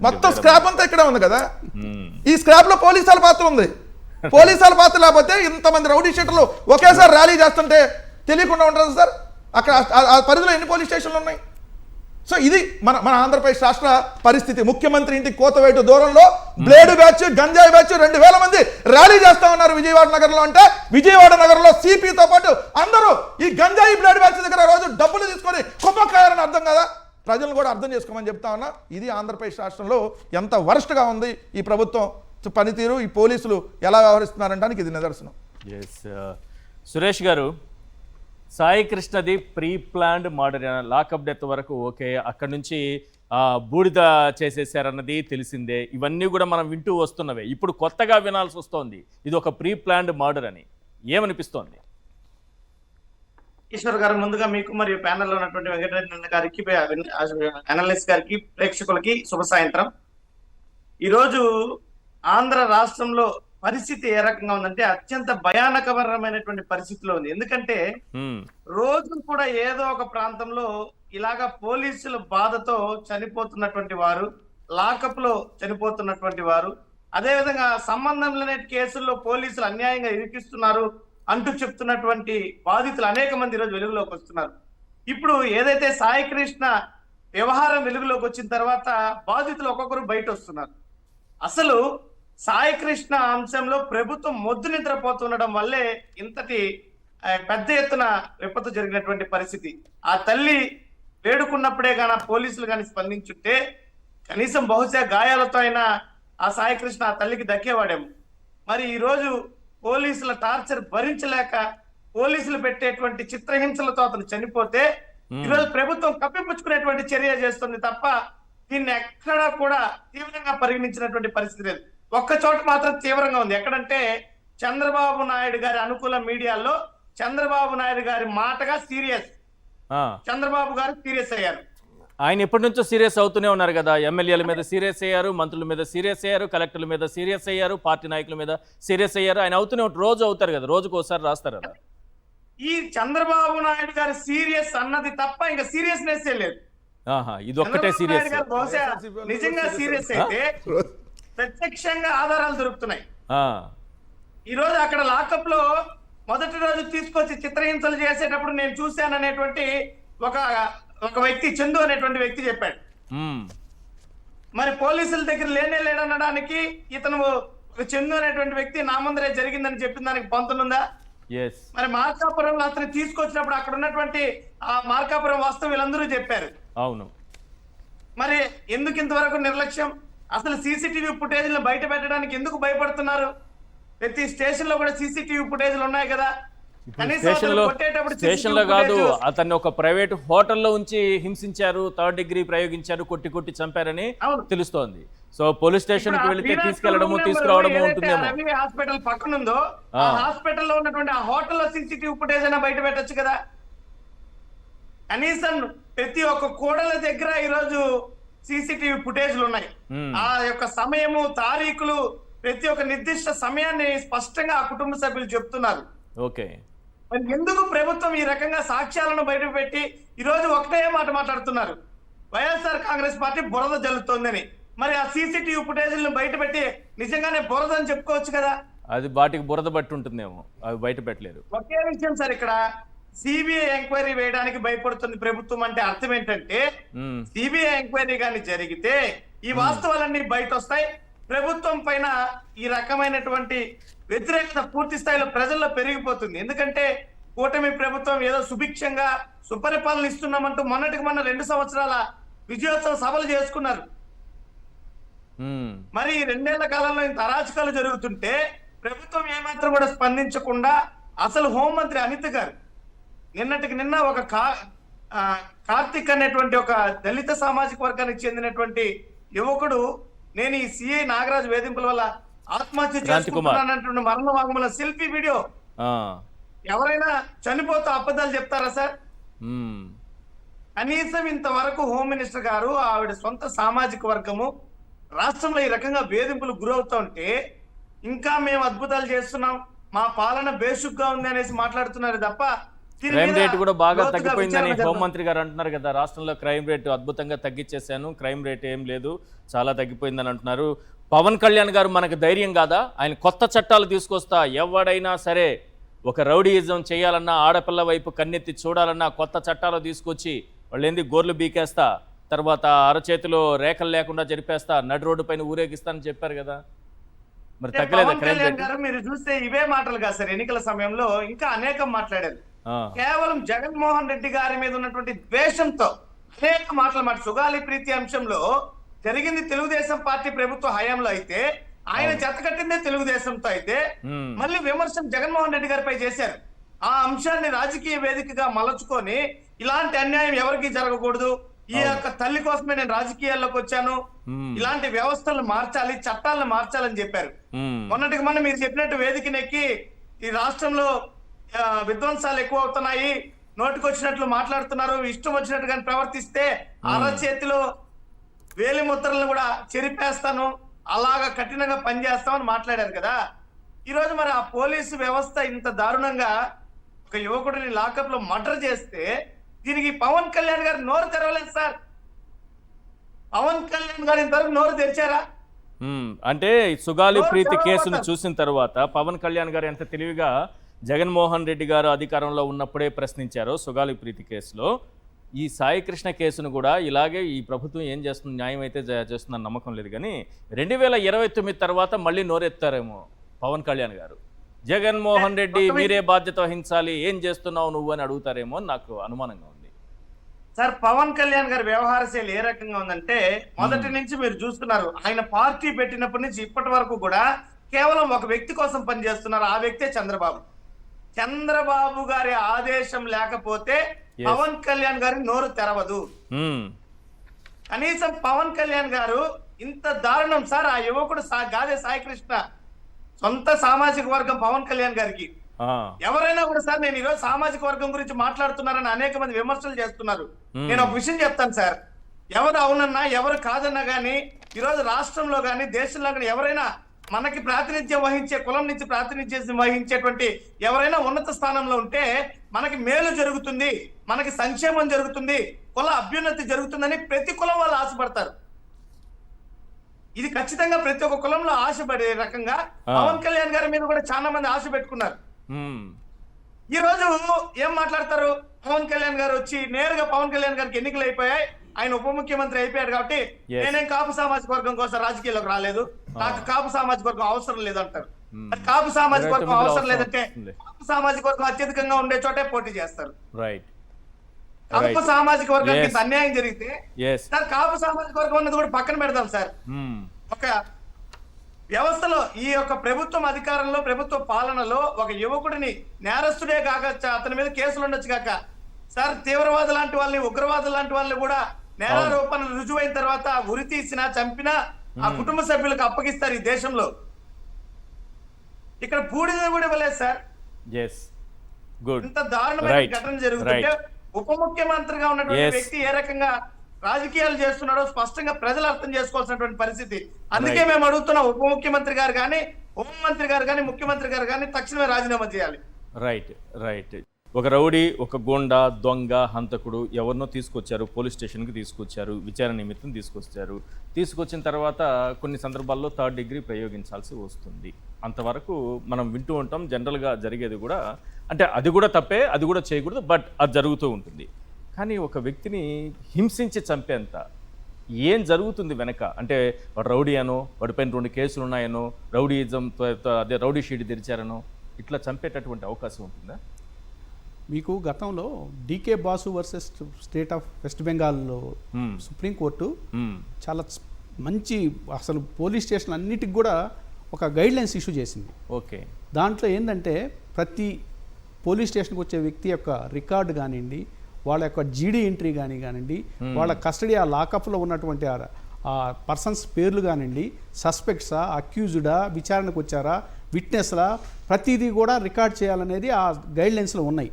మొత్తం స్క్రాప్ అంతా ఇక్కడే ఉంది కదా. మ్మ్. ఈ స్క్రాప్ లో పోలీసుల పాత్ర ఉంది. పోలీసుల పాత్ర లేకపోతే ఇంతమంది రౌడీ షీటర్లు ఒకేసారి ర్యాలీ చేస్తుంటే తెలియకుండా ఉంటుంది సార్. అక్కడ ఆ పరిధిలో ఎన్ని పోలీస్ స్టేషన్లు ఉన్నాయి? సో ఇది మన ఆంధ్రప్రదేశ్ రాష్ట్ర పరిస్థితి. ముఖ్యమంత్రి ఇంటికి కోతవేటు దూరంలో బ్లేడ్ బ్యాచ్, గంజాయి బ్యాచ్ 2000 మంది ర్యాలీ చేస్తా ఉన్నారు విజయవాడ నగరంలో. అంటే విజయవాడ నగరంలో సిపితో పాటు అందరూ ఈ గంజాయి బ్లేడ్ బ్యాచ్ దగ్గర రోజు డబ్బులు తీసుకొని కుమ్మక్కాయాలని అర్థం కదా. ప్రజలను కూడా అర్థం చేసుకోమని చెప్తా ఉన్నా. ఇది ఆంధ్రప్రదేశ్ రాష్ట్రంలో ఎంత వరస్ట్గా ఉంది ఈ ప్రభుత్వం పనితీరు, ఈ పోలీసులు ఎలా వ్యవహరిస్తున్నారంటానికి ఇది నిదర్శనం. ఎస్ సురేష్ గారు, సాయి కృష్ణది pre planned murder, lockup death వరకు ఓకే, అక్కడ నుంచి బూడిద చేసేసారన్నది తెలిసిందే. ఇవన్నీ కూడా మనం వింటూ వస్తున్నవే. ఇప్పుడు కొత్తగా వినాల్సి వస్తోంది ఇది ఒక ప్రీ ప్లాన్డ్ మర్డర్ అని. ఏమనిపిస్తోంది? ఈశ్వర్ గారు, ముందుగా మీకు మరియు ప్యానెల్లో ఉన్నటువంటి వెంకటరమణ గారికి, అనలిస్ట్ గారికి, ప్రేక్షకులకి శుభ సాయంత్రం. ఈరోజు ఆంధ్ర రాష్ట్రంలో పరిస్థితి ఏ రకంగా ఉందంటే అత్యంత భయానకరమైనటువంటి పరిస్థితిలో ఉంది. ఎందుకంటే రోజు కూడా ఏదో ఒక ప్రాంతంలో ఇలాగా పోలీసుల బాధతో చనిపోతున్నటువంటి వారు, లాకప్ లో చనిపోతున్నటువంటి వారు, అదేవిధంగా సంబంధం లేని కేసుల్లో పోలీసులు అన్యాయంగా ఇరికిస్తున్నారు అంటూ చెప్తున్నటువంటి బాధితులు అనేక మంది ఈరోజు వెలుగులోకి వస్తున్నారు. ఇప్పుడు ఏదైతే సాయి కృష్ణ వ్యవహారం వెలుగులోకి వచ్చిన తర్వాత బాధితులు ఒక్కొక్కరు బయట వస్తున్నారు. అసలు సాయి కృష్ణ అంశంలో ప్రభుత్వం మొద్దు నిద్రపోతుండడం వల్లే ఇంతటి పెద్ద ఎత్తున విపత్తు జరిగినటువంటి పరిస్థితి. ఆ తల్లి వేడుకున్నప్పుడే గాన పోలీసులు కానీ స్పందించుంటే కనీసం బహుశా గాయాలతో అయినా ఆ సాయి కృష్ణ ఆ తల్లికి దక్కేవాడేమో. మరి ఈరోజు పోలీసుల టార్చర్ భరించలేక పోలీసులు పెట్టేటువంటి చిత్రహింసలతో అతను చనిపోతే ఈరోజు ప్రభుత్వం కప్పిపుచ్చుకునేటువంటి చర్య చేస్తుంది తప్ప దీన్ని ఎక్కడా కూడా తీవ్రంగా పరిగణించినటువంటి పరిస్థితి లేదు. ఒక్క చోట మాత్రం తీవ్రంగా ఉంది. ఎక్కడంటే చంద్రబాబు నాయుడు గారి అనుకూల మీడియాలో చంద్రబాబు నాయుడు గారి మాటగా సీరియస్, చంద్రబాబు గారు సీరియస్ అయ్యారు. ఆయన ఎప్పటి నుంచో సీరియస్ అవుతూనే ఉన్నారు కదా. ఎమ్మెల్యేల మీద సీరియస్ అయ్యారు, మంత్రుల మీద సీరియస్ అయ్యారు, కలెక్టర్ల మీద సీరియస్ అయ్యారు, పార్టీ నాయకుల మీద సీరియస్ అయ్యారు. ఆయన అవుతూనే రోజు అవుతారు కదా, రోజుకు ఒకసారి రాస్తారు కదా. ఈ చంద్రబాబు నాయుడు గారు సీరియస్ అన్నది తప్ప ఇంకా సీరియస్నెస్ లేదు. ఇది ఒక్కటే సీరియస్. బహుశా నిజంగా సీరియస్ అయితే ప్రత్యక్షంగా ఆధారాలు దొరుకుతున్నాయి. ఈ రోజు అక్కడ లాకప్ లో మొదటి రోజు తీసుకొచ్చి చిత్రహింసలు చేసేటప్పుడు నేను చూశాననేటువంటి ఒక వ్యక్తి, చందు అనేటువంటి వ్యక్తి చెప్పాడు. మరి పోలీసుల దగ్గర లేడనడానికి ఇతను చందు అనేటువంటి వ్యక్తి నా ముందరే జరిగిందని చెప్పిన దానికి పొంతనుందా? మరి మార్కాపురంలో అతను తీసుకొచ్చినప్పుడు అక్కడ ఉన్నటువంటి ఆ మార్కాపురం వస్తువు వీళ్ళందరూ చెప్పారు. అవును. మరి ఎందుకు ఇంతవరకు నిర్లక్ష్యం? అసలు సీసీటీవీ ఫుటేజ్లను బయట పెట్టడానికి ఎందుకు భయపడుతున్నారు? ప్రతి స్టేషన్ లో కూడా సీసీటీవీ ఫుటేజ్లు ఉన్నాయి కదా. స్టేషన్ లో కాదు, అతన్ని ఒక ప్రైవేట్ హోటల్లో ఉంచి హింసించారు, 3rd డిగ్రీ ప్రయోగించారు, కొట్టి చంపారని తెలుస్తోంది. సో పోలీస్ స్టేషన్ కి వెళితే తీసుకెళ్లడము తీసుకురావడము ఉంటుందేమో. హాస్పిటల్ పక్కనుందో ఆ హాస్పిటల్లో ఉన్నటువంటి ఆ హోటల్లో సీసీటీవీ ఫుటేజ్ అయినా బయట పెట్టచ్చు కదా. కనీసం ప్రతి ఒక్క కూడల దగ్గర ఈరోజు సీసీటీవీ ఫుటేజ్లు ఉన్నాయి. ఆ యొక్క సమయము, తారీఖులు, ప్రతి ఒక్క నిర్దిష్ట సమయాన్ని స్పష్టంగా ఆ కుటుంబ సభ్యులు చెప్తున్నారు. ఓకే, మరి ఎందుకు ప్రభుత్వం ఈ రకంగా సాక్ష్యాలను బయట పెట్టి ఈరోజు ఒకటే మాట మాట్లాడుతున్నారు, వైఎస్ఆర్ కాంగ్రెస్ పార్టీ బురద జల్లుతోందని? మరి ఆ సీసీటీవీ ఫుటేజ్లను బయట పెట్టి నిజంగానే బురద అని చెప్పుకోవచ్చు కదా. అది వాటికి బురద బట్టి ఉంటుందేమో, అవి బయట పెట్టలేరు. ఒకే విషయం సార్, ఇక్కడ సిబిఐ ఎంక్వైరీ వేయడానికి భయపడుతుంది ప్రభుత్వం అంటే అర్థం ఏంటంటే, సిబిఐ ఎంక్వైరీ కానీ జరిగితే ఈ వాస్తవాలన్నీ బయట వస్తాయి. ప్రభుత్వం పైన ఈ రకమైనటువంటి వ్యతిరేకత పూర్తి స్థాయిలో ప్రజల్లో పెరిగిపోతుంది. ఎందుకంటే కూటమి ప్రభుత్వం ఏదో సుభిక్షంగా సుపరిపాలన ఇస్తున్నామంటూ మొన్నటికి మొన్న 2 సంవత్సరాల విజయోత్సవ సభలు చేసుకున్నారు. మరి 2 ఏళ్ల కాలంలో ఇంత అరాచకాలు జరుగుతుంటే ప్రభుత్వం ఏమాత్రం కూడా స్పందించకుండా, అసలు హోంమంత్రి అనిత గారు నిన్నటికి నిన్న ఒక కార్తిక్ అనేటువంటి ఒక దళిత సామాజిక వర్గానికి చెందినటువంటి యువకుడు, నేను ఈ సిఐ నాగరాజు వేధింపుల వల్ల ఆత్మహత్య చేసుకుంటున్నానంటున్న మరణ వాంగ్మూలం సెల్ఫీ వీడియో. ఎవరైనా చనిపోతూ అబద్ధాలు చెప్తారా సార్? కనీసం ఇంతవరకు హోమ్ మినిస్టర్ గారు, ఆవిడ సొంత సామాజిక వర్గము రాష్ట్రంలో ఈ రకంగా వేధింపులు గురవుతా ఉంటే ఇంకా మేము అద్భుతాలు చేస్తున్నాం, మా పాలన బేషుగ్గా ఉంది అనేసి మాట్లాడుతున్నారు తప్ప దీని క్రైమ్ మీద రేట్ కూడా బాగా లోతుగా తగ్గిపోయిందని విచారణ జరపాలి. హోంమంత్రి గారు అంటున్నారు కదా, రాష్ట్రంలో క్రైమ్ రేట్ అద్భుతంగా తగ్గించేశాను, క్రైమ్ రేట్ ఏం లేదు, చాలా తగ్గిపోయిందని అంటున్నారు. పవన్ కళ్యాణ్ గారు మనకు ధైర్యం కాదా? ఆయన కొత్త చట్టాలు తీసుకొస్తా, ఎవడైనా సరే ఒక రౌడీయిజం చేయాలన్నా, ఆడపిల్ల వైపు కన్నెత్తి చూడాలన్నా కొత్త చట్టాలు తీసుకొచ్చి వాళ్ళు ఏంది గోర్లు బీకేస్తా, తర్వాత అరచేతిలో రేఖలు లేకుండా జరిపేస్తా, నడి రోడ్డు పైన ఊరేగిస్తానని చెప్పారు కదా, మరి అంటే తగ్గలేదా పవన్ క్రైమ్ కళ్యాణ్ రేట్? గారు మీరు చూస్తే ఇవే మాటలు కాదు సార్, ఎన్నికల సమయంలో ఇంకా అనేకం మాట్లాడారు. ఆ, కేవలం జగన్మోహన్ రెడ్డి గారి మీద ఉన్నటువంటి ద్వేషంతో అనేక మాటలు మాట. సుగాలి ప్రీతి అంశంలో జరిగింది తెలుగుదేశం పార్టీ ప్రభుత్వ హయాంలో అయితే, ఆయన జతకట్టిందే తెలుగుదేశంతో అయితే, మ్మ్. మళ్ళీ విమర్శం జగన్మోహన్ రెడ్డి గారిపై చేశారు. ఆ అంశాన్ని రాజకీయ వేదికగా మలచుకొని ఇలాంటి అన్యాయం ఎవరికి జరగకూడదు, ఈ యొక్క తల్లి కోసమే నేను రాజకీయాల్లోకి వచ్చాను, ఇలాంటి వ్యవస్థలను మార్చాలి, చట్టాలను మార్చాలని చెప్పారు. మ్మ్. మొన్నటికి మొన్న మీరు చెప్పినట్టు వేదికనెక్కి ఈ రాష్ట్రంలో విధ్వంసాలు ఎక్కువ అవుతున్నాయి, నోటికొచ్చినట్లు మాట్లాడుతున్నారు, ఇష్టం వచ్చినట్టుగా ప్రవర్తిస్తే అరచేతిలో వేలి ముద్రలను కూడా చెరిపేస్తాను, అలాగా కఠినంగా పనిచేస్తామని మాట్లాడారు కదా. ఈ రోజు మరి ఆ పోలీసు వ్యవస్థ ఇంత దారుణంగా ఒక యువకుడిని లాకప్ లో మర్డర్ చేస్తే దీనికి పవన్ కళ్యాణ్ గారు నోరు తెరవలేదు సార్. పవన్ కళ్యాణ్ గారు ఇంతవరకు నోరు తెరిచారా? అంటే సుగాలి ప్రీతి చాలా కేసును బాగుంది. చూసిన తర్వాత పవన్ కళ్యాణ్ గారు ఎంత తెలివిగా జగన్మోహన్ రెడ్డి గారు అధికారంలో ఉన్నప్పుడే ప్రశ్నించారో సుగాలి ప్రీతి కేసులో, ఈ సాయి కృష్ణ కేసును కూడా ఇలాగే ఈ ప్రభుత్వం ఏం చేస్తుంది, న్యాయం అయితే చేస్తుందని నమ్మకం లేదు. కానీ 2029 తర్వాత మళ్ళీ నోరెత్తారేమో పవన్ కళ్యాణ్ గారు, జగన్మోహన్ రెడ్డి మీరే బాధ్యత వహించాలి, ఏం చేస్తున్నావు నువ్వు అని అడుగుతారేమో అని నాకు అనుమానంగా ఉంది. సార్ పవన్ కళ్యాణ్ గారి వ్యవహార శైలి ఏ రకంగా ఉందంటే, మొదటి నుంచి మీరు చూస్తున్నారు, ఆయన పార్టీ పెట్టినప్పటి నుంచి ఇప్పటి వరకు కూడా కేవలం ఒక వ్యక్తి కోసం పనిచేస్తున్నారు. ఆ వ్యక్తే చంద్రబాబు. చంద్రబాబు గారి ఆదేశం లేకపోతే పవన్ కళ్యాణ్ గారి నోరు తెరవదు. కనీసం పవన్ కళ్యాణ్ గారు ఇంత దారుణం సార్. ఆ యువకుడు గాదే సాయి కృష్ణ సొంత సామాజిక వర్గం పవన్ కళ్యాణ్ గారికి. ఎవరైనా కూడా సార్, నేను ఈరోజు సామాజిక వర్గం గురించి మాట్లాడుతున్నారని అనేక మంది విమర్శలు చేస్తున్నారు. నేను ఒక విషయం చెప్తాను సార్, ఎవరు అవునన్నా ఎవరు కాదన్నా గానీ ఈరోజు రాష్ట్రంలో గానీ దేశంలో గానీ ఎవరైనా మనకి ప్రాతినిధ్యం వహించే కులం నుంచి ప్రాతినిధ్యం వహించేటువంటి ఎవరైనా ఉన్నత స్థానంలో ఉంటే మనకి మేలు జరుగుతుంది, మనకి సంక్షేమం జరుగుతుంది, కుల అభ్యున్నతి జరుగుతుందని ప్రతి కులం వాళ్ళు ఆశపడతారు. ఇది ఖచ్చితంగా ప్రతి ఒక్క కులంలో ఆశపడే రకంగా పవన్ కళ్యాణ్ గారి మీద కూడా చాలా మంది ఆశ పెట్టుకున్నారు. ఈ రోజు ఏం మాట్లాడతారు, పవన్ కళ్యాణ్ గారు వచ్చి నేరుగా పవన్ కళ్యాణ్ గారికి ఎన్నికలు అయిపోయాయి, ఆయన ఉప ముఖ్యమంత్రి అయిపోయాడు కాబట్టి నేనేం కాపు సామాజిక వర్గం కోసం రాజకీయాల్లోకి రాలేదు, నాకు కాపు సామాజిక వర్గం అవసరం లేదంటారు. కాపు సామాజిక వర్గం అవసరం లేదంటే కాపు సామాజిక వర్గం అత్యధికంగా ఉండే చోటే పోటీ చేస్తారు. కాపు సామాజిక వర్గానికి ఇంత అన్యాయం జరిగితే సార్ కాపు సామాజిక వర్గం అన్నది కూడా పక్కన పెడదాం సార్. ఒక వ్యవస్థలో ఈ యొక్క ప్రభుత్వం అధికారంలో ప్రభుత్వ పాలనలో ఒక యువకుడిని నేరస్తుడే కాక అతని మీద కేసులు ఉండొచ్చు కాక సార్, తీవ్రవాద లాంటి వాళ్ళని ఉగ్రవాదులు లాంటి వాళ్ళని కూడా నేరారోపణలు రుజువైన తర్వాత ఉరి తీసినా చంపినా ఆ కుటుంబ సభ్యులకు అప్పగిస్తారు ఈ దేశంలో. ఇక్కడ బూడిద కూడా ఇవ్వలేదు సార్. ఇంత దారుణమైన ఘటన జరుగుతుంటే ఉప ముఖ్యమంత్రిగా ఉన్నటువంటి వ్యక్తి ఏ రకంగా రాజకీయాలు చేస్తున్నాడో స్పష్టంగా ప్రజలు అర్థం చేసుకోవాల్సినటువంటి పరిస్థితి. అందుకే మేము అడుగుతున్నాం, ఉప ముఖ్యమంత్రి గారు కానీ హోంమంత్రి గారు కానీ ముఖ్యమంత్రి గారు కానీ తక్షణమే రాజీనామా చేయాలి. రైట్. ఒక రౌడీ, ఒక గోండా, దొంగ, హంతకుడు ఎవరినో తీసుకొచ్చారు, పోలీస్ స్టేషన్కి తీసుకొచ్చారు, విచారణ నిమిత్తం తీసుకొచ్చిన తర్వాత కొన్ని సందర్భాల్లో 3rd డిగ్రీ ప్రయోగించాల్సి వస్తుంది. అంతవరకు మనం వింటూ ఉంటాం. జనరల్గా జరిగేది కూడా అంటే అది కూడా తప్పే, అది కూడా చేయకూడదు, బట్ అది జరుగుతూ ఉంటుంది. కానీ ఒక వ్యక్తిని హింసించి చంపేంత ఏం జరుగుతుంది వెనక? అంటే వాడు రౌడీ అనో, వాడిపైన 2 కేసులు ఉన్నాయనో, రౌడీయిజంతో అదే రౌడీ షీట్ తెరిచారనో ఇట్లా చంపేటటువంటి అవకాశం ఉంటుందా? మీకు గతంలో DK Basu versus state of west బెంగాల్లో సుప్రీంకోర్టు చాలా మంచి అసలు పోలీస్ స్టేషన్ అన్నిటికి కూడా ఒక గైడ్లైన్స్ ఇష్యూ చేసింది. ఓకే. దాంట్లో ఏంటంటే ప్రతి పోలీస్ స్టేషన్కి వచ్చే వ్యక్తి యొక్క రికార్డు కానివ్వండి, వాళ్ళ యొక్క జీడీ ఎంట్రీ కానివ్వండి, వాళ్ళ కస్టడీ ఆ లాకప్లో ఉన్నటువంటి ఆ పర్సన్స్ పేర్లు కానివ్వండి, సస్పెక్ట్సా, అక్యూజ్డా, విచారణకు వచ్చారా, విట్నెస్లా, ప్రతిదీ కూడా రికార్డ్ చేయాలనేది ఆ గైడ్లైన్స్లో ఉన్నాయి.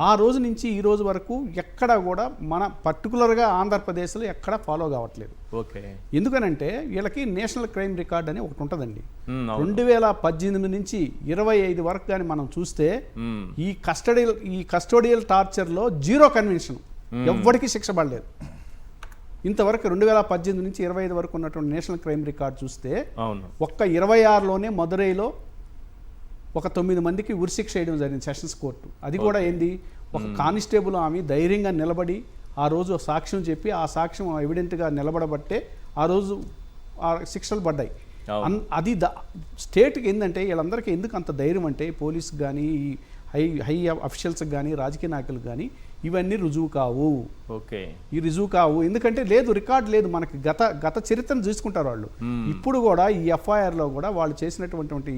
ఆ రోజు నుంచి ఈ రోజు వరకు ఎక్కడ కూడా మన పర్టికులర్గా ఆంధ్రప్రదేశ్లో ఎక్కడ ఫాలో కావట్లేదు. ఓకే. ఎందుకనంటే వీళ్ళకి నేషనల్ క్రైమ్ రికార్డ్ అని ఒకటి ఉంటుందండి. అవును. 2018 నుంచి 25 వరకు కానీ మనం చూస్తే ఈ కస్టోడియల్ టార్చర్లో 0 కన్విక్షన్, ఎవ్వడికి శిక్ష పడలేదు ఇంతవరకు. 2018 నుంచి 25 వరకు ఉన్నటువంటి నేషనల్ క్రైమ్ రికార్డ్ చూస్తే ఒక్క 26లోనే మదురైలో ఒక 9 మందికి ఉరిశిక్ష వేయడం జరిగింది సెషన్స్ కోర్టు. అది కూడా ఏంది, ఒక కానిస్టేబుల్ ఆమె ధైర్యంగా నిలబడి ఆ రోజు సాక్ష్యం చెప్పి ఆ సాక్ష్యం ఎవిడెంట్గా నిలబడబట్టే ఆ రోజు ఆ శిక్షలు పడ్డాయి. అది స్టేట్కి ఏంటంటే వీళ్ళందరికీ ఎందుకు అంత ధైర్యం అంటే పోలీసుకి కానీ హై అఫీషియల్స్కి కానీ రాజకీయ నాయకులకు కానీ ఇవన్నీ రుజువు కావు. ఓకే. ఈ రుజువు కావు ఎందుకంటే లేదు, రికార్డు లేదు, మనకి గత చరిత్రను చూసుకుంటారు వాళ్ళు. ఇప్పుడు కూడా ఈ ఎఫ్ఐఆర్లో కూడా వాళ్ళు చేసినటువంటి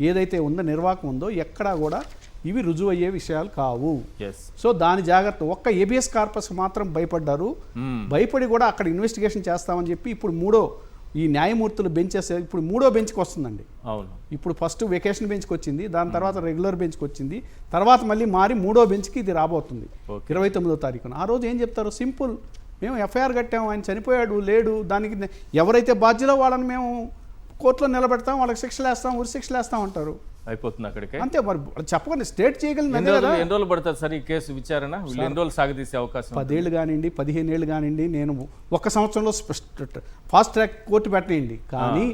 ఏదైతే ఉందో నిర్వాహకం ఉందో ఎక్కడా కూడా ఇవి రుజువు అయ్యే విషయాలు కావు. సో దాని జాగ్రత్త. ఒక్క ఏబిఎస్ కార్పస్ మాత్రం భయపడ్డారు. భయపడి కూడా అక్కడ ఇన్వెస్టిగేషన్ చేస్తామని చెప్పి ఇప్పుడు ఈ న్యాయమూర్తులు బెంచెస్ ఇప్పుడు 3వ బెంచ్కి వస్తుందండి. అవును. ఇప్పుడు ఫస్ట్ వెకేషన్ బెంచ్కి వచ్చింది, దాని తర్వాత రెగ్యులర్ బెంచ్కి వచ్చింది, తర్వాత మళ్ళీ మారి 3వ బెంచ్కి ఇది రాబోతుంది 29వ తారీఖున. ఆ రోజు ఏం చెప్తారు, సింపుల్, మేము ఎఫ్ఐఆర్ కట్టాము, ఆయన చనిపోయాడు లేడు, దానికి ఎవరైతే బాధ్యులో వాళ్ళని మేము కోర్టులో నిలబెడతాం, వాళ్ళకి శిక్షలు వేస్తాం, ఉరి శిక్షలు వేస్తాం అంటారు. అయిపోతుంది అక్కడికే. అంతే. మరి చెప్పకండి, స్టేట్ చేయగలిగింది. ఎన్ని రోజులు పడుతుంది సార్ ఈ కేసు విచారణ? ఎన్ని రోజులు సాగదీసే అవకాశం? 10 ఏళ్ళు కానివ్వండి, 15 ఏళ్ళు కానివ్వండి, నేను 1 సంవత్సరంలో ఫాస్ట్ ట్రాక్ కోర్టు పెట్టేయండి. కానీ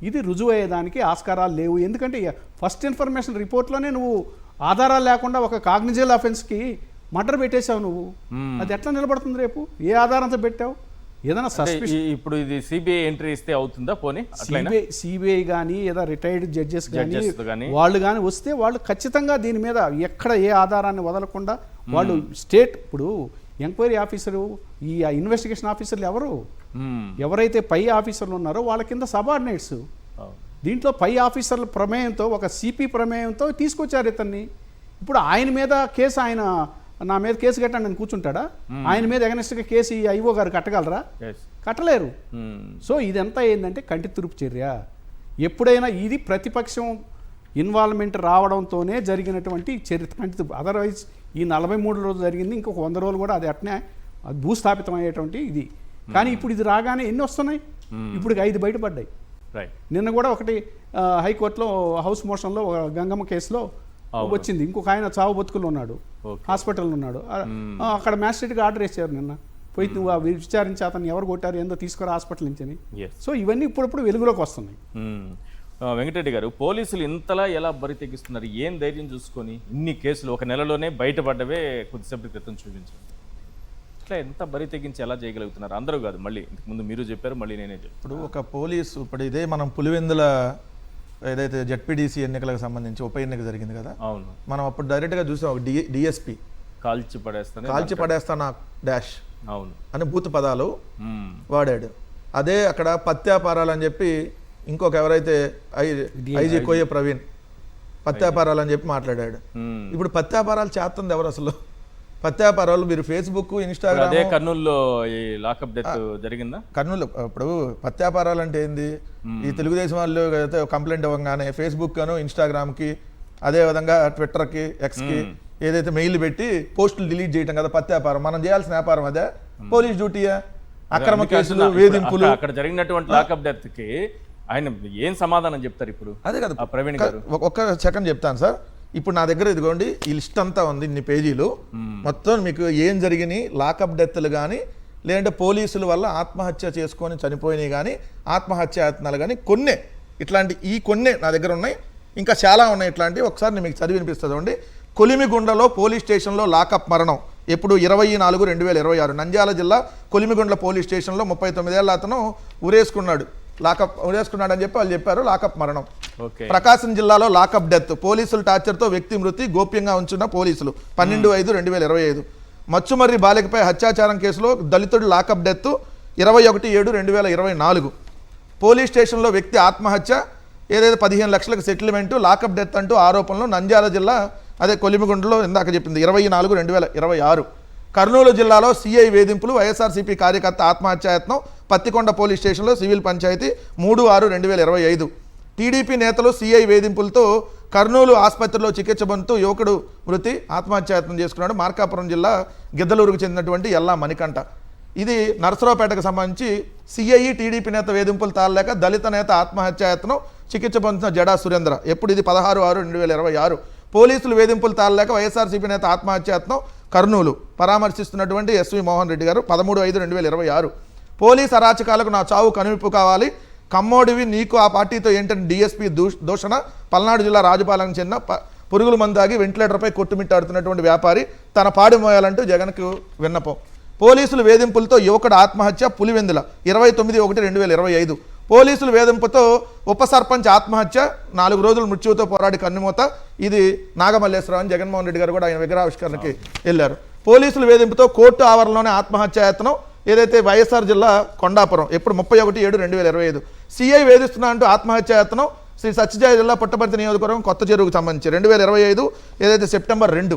ఇది రుజువు అయ్యేదానికి ఆస్కారాలు లేవు. ఎందుకంటే ఫస్ట్ ఇన్ఫర్మేషన్ రిపోర్ట్లోనే నువ్వు ఆధారాలు లేకుండా ఒక కాగ్నిజబుల్ అఫెన్స్కి మర్డర్ పెట్టేశావు నువ్వు. అది ఎట్లా నిలబడుతుంది రేపు? ఏ ఆధారంతో పెట్టావు? ఏదైనా సస్పెషన్ ఇప్పుడు ఇది సిబిఐ ఎంట్రీ ఇస్తే అవుతుందా? పోనీ సిబిఐ కానీ ఏదో రిటైర్డ్ జడ్జెస్ కానీ వాళ్ళు కానీ వస్తే వాళ్ళు ఖచ్చితంగా దీని మీద ఎక్కడ ఏ ఆధారాన్ని వదలకుండా వాళ్ళు స్టేట్ ఇప్పుడు ఎంక్వైరీ ఆఫీసరు ఈ ఇన్వెస్టిగేషన్ ఆఫీసర్లు ఎవరైతే పై ఆఫీసర్లు ఉన్నారో వాళ్ళ కింద సబార్డినేట్స్. దీంట్లో పై ఆఫీసర్ల ప్రమేయంతో ఒక సిపి ప్రమేయంతో తీసుకొచ్చారు ఇతన్ని. ఇప్పుడు ఆయన మీద కేసు, ఆయన నా మీద కేసు కట్టండి అని కూర్చుంటాడా? ఆయన మీద ఎగనెస్ట్గా కేసు ఈ ఐఓ గారు కట్టగలరా? కట్టలేరు. సో ఇదంతా ఏంటంటే కంటి తురుపు చర్య. ఎప్పుడైనా ఇది ప్రతిపక్షం ఇన్వాల్వ్మెంట్ రావడంతోనే జరిగినటువంటి చరిత్ర కంటి తురుపు. అదర్వైజ్ ఈ 43 రోజులు జరిగింది, ఇంకొక 100 రోజులు కూడా అది అట్నే భూస్థాపితం అయ్యేటువంటి ఇది. కానీ ఇప్పుడు ఇది రాగానే ఎన్ని వస్తున్నాయి? ఇప్పుడు 5 బయటపడ్డాయి. నిన్న కూడా ఒకటి హైకోర్టులో హౌస్ మోషన్లో గంగమ్మ కేసులో వచ్చింది. ఇంకొక ఆయన చావు బతుకులు ఉన్నాడు, హాస్పిటల్లో ఉన్నాడు. అక్కడ మ్యాజిస్ట్రేట్గా ఆర్డర్ వేసారు నిన్న, పోయి నువ్వు విచారించి అతను ఎవరు కొట్టారు ఏందో తీసుకురా హాస్పిటల్ నుంచి అని. సో ఇవన్నీ ఇప్పుడప్పుడు వెలుగులోకి వస్తున్నాయి. వెంకటరెడ్డి గారు, పోలీసులు ఇంతలా ఎలా బరి తెగిస్తున్నారు? ఏం ధైర్యం చూసుకొని ఇన్ని కేసులు ఒక నెలలోనే బయటపడ్డవే కొద్దిసేపటి క్రితం చూపించారు. ఇట్లా ఎంత బరి తెగించి ఎలా చేయగలుగుతున్నారు? అందరూ కాదు, మళ్ళీ ఇంతకుముందు మీరు చెప్పారు, మళ్ళీ నేనే చెప్పాను. ఇప్పుడు ఒక పోలీసు, ఇప్పుడు ఇదే మనం పులివెందుల ఏదైతే జెడ్పీడీసీ ఎన్నికలకు సంబంధించి ఉప ఎన్నిక జరిగింది కదా, అవును, మనం అప్పుడు డైరెక్ట్గా చూసాం ఒక డిఎస్పీ కాల్చి పడేస్తాను డాష్ అవును అని బూత్ పదాలు వాడాడు. అదే అక్కడ పత్యాపారాలు అని చెప్పి ఇంకొక ఎవరైతే ఐజీ కోయ ప్రవీణ్ పత్యాపారాలు అని చెప్పి మాట్లాడాడు. ఇప్పుడు పత్యాపారాలు చేస్తుంది ఎవరు అసలు? పత్యాపారాలు మీరు ఫేస్బుక్, ఇన్స్టాగ్రామ్. అదే కర్నూలులో ఈ లాకప్ డెత్ జరిగిందా? కర్నూలు. ఇప్పుడు పత్యాపారాలు అంటే ఏంది? ఈ తెలుగుదేశం వాళ్ళు అయితే కంప్లైంట్ ఇవ్వగానే ఫేస్బుక్ గాను, ఇన్స్టాగ్రామ్కి, అదే విధంగా ట్విట్టర్కి, ఎక్స్కి ఏదైతే మెయిల్ పెట్టి పోస్టులు డిలీట్ చేయటం కదా పత్యాపారం. మనం చేయాల్సిన వ్యాపారం అదే? పోలీస్ డ్యూటీయా? అక్రమ కేసులు, వేధింపులు. అక్కడ జరిగినటువంటి లాకప్ డెత్ కి ఆయన ఏం సమాధానం చెప్తారు ఇప్పుడు? అదే కదా ప్రవీణ్ గారు, ఒక్క సెకండ్ చెప్తాను సార్. ఇప్పుడు నా దగ్గర ఇదిగోండి ఈ లిస్ట్ అంతా ఉంది, ఇన్ని పేజీలు మొత్తం మీకు ఏం జరిగినాయి, లాకప్ డెత్లు కానీ, లేదంటే పోలీసుల వల్ల ఆత్మహత్య చేసుకొని చనిపోయినాయి కానీ, ఆత్మహత్యాయత్నాలు కానీ, కొన్నే ఇట్లాంటి కొన్నే నా దగ్గర ఉన్నాయి. ఇంకా చాలా ఉన్నాయి ఇట్లాంటివి. ఒకసారి నేను మీకు చదివి వినిపిస్తుంది అండి. కొలిమిగుండ్లలో పోలీస్ స్టేషన్లో లాకప్ మరణం. ఎప్పుడు 24/2026 నంద్యాల జిల్లా కొలిమిగుండ్ల పోలీస్ స్టేషన్లో 39 ఏళ్ల అతను ఉరేసుకున్నాడు అని చెప్పి వాళ్ళు చెప్పారు. లాకప్ మరణం. ప్రకాశం జిల్లాలో లాకప్ డెత్. పోలీసుల టార్చర్తో వ్యక్తి మృతి, గోప్యంగా ఉంచిన పోలీసులు 12/5/2025. మచ్చుమర్రి బాలికపై అత్యాచారం కేసులో దళితుడు లాకప్ డెత్ 21/7/2024. పోలీస్ స్టేషన్లో వ్యక్తి ఆత్మహత్య, ఏదైతే 15 లక్షలకు సెటిల్మెంటు, లాకప్ డెత్ అంటూ ఆరోపణలు నంద్యాల జిల్లా అదే కొలిమిగుండలో ఇందాక చెప్పింది 24/2026. కర్నూలు జిల్లాలో సిఐ వేధింపులు, వైఎస్ఆర్సీపీ కార్యకర్త ఆత్మహత్యాయత్నం, పత్తికొండ పోలీస్ స్టేషన్లో సివిల్ పంచాయతీ 3/6/2025. టీడీపీ నేతలు సిఐ వేధింపులతో కర్నూలు ఆసుపత్రిలో చికిత్స పొందుతూ యువకుడు మృతి, ఆత్మహత్యాయత్నం చేసుకున్నాడు. మార్కాపురం జిల్లా గిద్దలూరుకు చెందినటువంటి ఎల్లా మణికంఠ. ఇది నరసరావుపేటకు సంబంధించి సిఐ టీడీపీ నేత వేధింపులు తాళలేక దళిత నేత ఆత్మహత్యాయత్నం, చికిత్స పొందుతున్న జడా సురేంద్ర. ఎప్పుడు ఇది 16/6/2026. పోలీసులు వేధింపులు తాళలేక వైఎస్ఆర్సీపీ నేత ఆత్మహత్యాయత్నం కర్నూలు పరామర్శిస్తున్నటువంటి ఎస్వి మోహన్ రెడ్డి గారు 13/5/2026. పోలీస్ అరాచకాలకు నా చావు కనువిప్పు కావాలి, కమ్మోడివి నీకు ఆ పార్టీతో ఏంటంటే డిఎస్పీ దూషణ. పల్నాడు జిల్లా రాజుపాలెం చెందిన పురుగుల మందాగి వెంటిలేటర్పై కొట్టుమిట్టాడుతున్నటువంటి వ్యాపారి తన పాడి మోయాలంటూ జగన్కు విన్నపం. పోలీసులు వేధింపులతో యువకుడు ఆత్మహత్య పులివెందుల 29/1/2025. పోలీసులు వేధింపుతో ఉప సర్పంచ్ ఆత్మహత్య, 4 రోజులు మృత్యువుతో పోరాడి కన్నుమూత. ఇది నాగమల్లేశ్వరరావు అని జగన్మోహన్ రెడ్డి గారు కూడా ఆయన విగ్రహావిష్కరణకి వెళ్ళారు. పోలీసులు వేధింపుతో కోర్టు ఆవరణలోనే ఆత్మహత్యాయత్నం. ఏదైతే వైఎస్ఆర్ జిల్లా కొండాపురం ఎప్పుడు 31/7/2025. సిఐ వేధిస్తున్నా అంటూ ఆత్మహత్యాయత్నం శ్రీ సత్యజయ జిల్లా పుట్టపర్తి నియోజకవర్గం కొత్త చెరువుకు సంబంధించి 2025 ఏదైతే సెప్టెంబర్ 2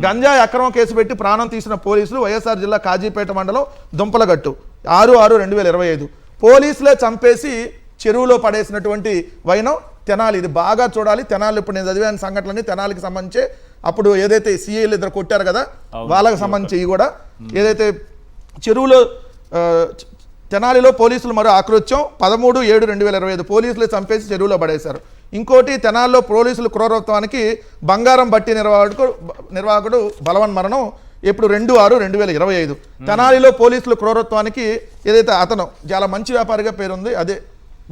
గంజాయి అక్రమం కేసు పెట్టి ప్రాణం తీసిన పోలీసులు వైఎస్ఆర్ జిల్లా కాజీపేట మండలం దుంపలగట్టు 6/6/2025. పోలీసులే చంపేసి చెరువులో పడేసినటువంటి వైనం తెనాలి. ఇది బాగా చూడాలి. తెనాలి ఇప్పుడు నేను చదివాను సంఘటనని తెనాలికి సంబంధించి అప్పుడు ఏదైతే సిఐలు ఇద్దరు కొట్టారు కదా వాళ్ళకి సంబంధించి ఇవి కూడా ఏదైతే చెరువులో తెనాలిలో పోలీసులు మరో ఆక్రోత్యం 13/7/2025 పోలీసులు చంపేసి చెరువులో పడేశారు. ఇంకోటి తెనాలిలో పోలీసులు క్రూరత్వానికి బంగారం బట్టి నిర్వాహకుడు బలవన్ మరణం ఎప్పుడు 2/6/2025. తెనాలిలో పోలీసులు క్రూరత్వానికి ఏదైతే అతను చాలా మంచి వ్యాపారిగా పేరుంది అదే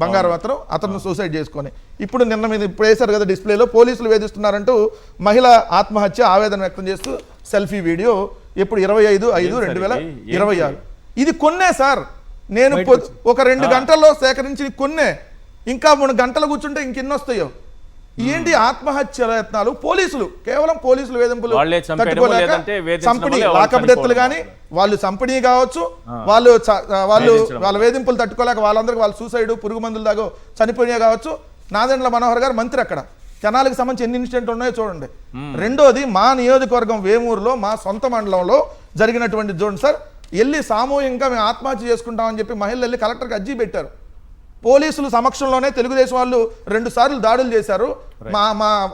బంగారం అతను సూసైడ్ చేసుకొని ఇప్పుడు నిన్న మీద ఇప్పుడు వేశారు కదా డిస్ప్లేలో పోలీసులు వేధిస్తున్నారంటూ మహిళ ఆత్మహత్య ఆవేదన వ్యక్తం చేస్తూ సెల్ఫీ వీడియో ఎప్పుడు 25/5/2026. ఇది కొన్నే సార్, నేను ఒక 2 గంటల్లో సేకరించి కొన్నే, ఇంకా 3 గంటలు కూర్చుంటే ఇంకెన్ని వస్తాయో. ఏంటి ఆత్మహత్య యత్నాలు? పోలీసులు కేవలం పోలీసులు వేధింపులు సంపణి లాకప్ డెత్తులు కానీ వాళ్ళు సంపణి కావచ్చు, వాళ్ళ వేధింపులు తట్టుకోలేక వాళ్ళందరికీ వాళ్ళు సూసైడ్ పురుగు మందులు దాగో చనిపోయినా కావచ్చు. నాదెండ్ల మనోహర్ గారు మంత్రి అక్కడ తెనాలికి సంబంధించి ఎన్ని ఇన్సిడెంట్ ఉన్నాయో చూడండి. రెండోది మా నియోజకవర్గం వేమూరులో మా సొంత మండలంలో జరిగినటువంటి జోన్ సార్. వెళ్ళి సామూహికంగా మేము ఆత్మహత్య చేసుకుంటామని చెప్పి మహిళలు వెళ్ళి కలెక్టర్కి అర్జీ పెట్టారు. పోలీసులు సమక్షంలోనే తెలుగుదేశం వాళ్ళు 2 సార్లు దాడులు చేశారు. మా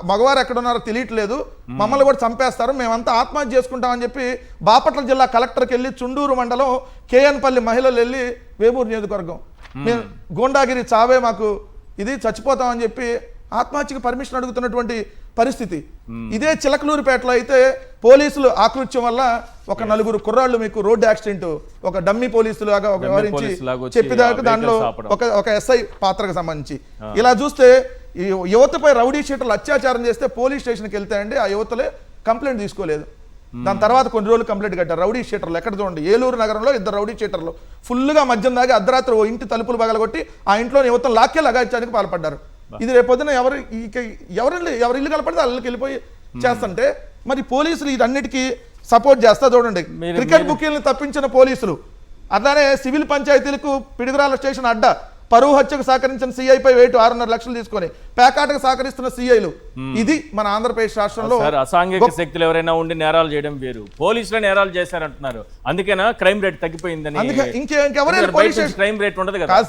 మగవారు ఎక్కడున్నారో తెలియట్లేదు, మమ్మల్ని కూడా చంపేస్తారు, మేమంతా ఆత్మహత్య చేసుకుంటామని చెప్పి బాపట్ల జిల్లా కలెక్టర్కి వెళ్ళి చుండూరు మండలం కేఎన్పల్లి మహిళలు వెళ్ళి వేమూరు నియోజకవర్గం మేము గోండాగిరి చావే మాకు ఇది చచ్చిపోతామని చెప్పి ఆత్మహత్యకు పర్మిషన్ అడుగుతున్నటువంటి పరిస్థితి. ఇదే చిలకలూరుపేటలో అయితే పోలీసులు ఆకృత్యం వల్ల ఒక 4 కుర్రాళ్ళు మీకు రోడ్డు యాక్సిడెంట్ ఒక డమ్మీ పోలీసులు లాగా వివరించి చెప్పేదాకా దాంట్లో ఒక ఎస్ఐ పాత్రకు సంబంధించి ఇలా చూస్తే యువతపై రౌడీ షీటర్లు అత్యాచారం చేస్తే పోలీస్ స్టేషన్కి వెళ్తాయండి ఆ యువతలే కంప్లైంట్ తీసుకోలేదు. దాని తర్వాత కొన్ని రోజులు కంప్లైంట్ కట్టారు. రౌడీ షీటర్లు ఎక్కడ చూడండి ఏలూరు నగరంలో 2 రౌడీ షీటర్లు ఫుల్గా మద్యం దాగి అర్ధరాత్రి ఓ ఇంటి తలుపులు పగలగొట్టి ఆ ఇంట్లో యువతను లాక్కే లగాయించడానికి పాల్పడ్డారు. ఇది రేపొద్దున ఎవరు ఇల్లు కలపడితే వాళ్ళకి వెళ్ళిపోయి చేస్తుంటే మరి పోలీసులు ఇదన్నిటికీ సపోర్ట్ చేస్తా చూడండి. క్రికెట్ బుకీలను తప్పించిన పోలీసులు అట్లానే సివిల్ పంచాయతీలకు పిడుగురాల స్టేషన్ అడ్డా పరువు హత్యకు సహకరించిన సిఐపై వేటు 6.5 లక్షలు తీసుకొని పేకాటకు సహకరిస్తున్న సిఐలు. ఇది మన ఆంధ్రప్రదేశ్ రాష్ట్రంలో అసాంఘిక శక్తులు ఎవరైనా ఉండి నేరాలు చేయడం వేరు, పోలీసులు నేరాలు చేశారంటున్నారు. అందుకేనా క్రైమ్ రేట్ తగ్గిపోయిందని. క్రైమ్ రేట్ ఉండదు కదా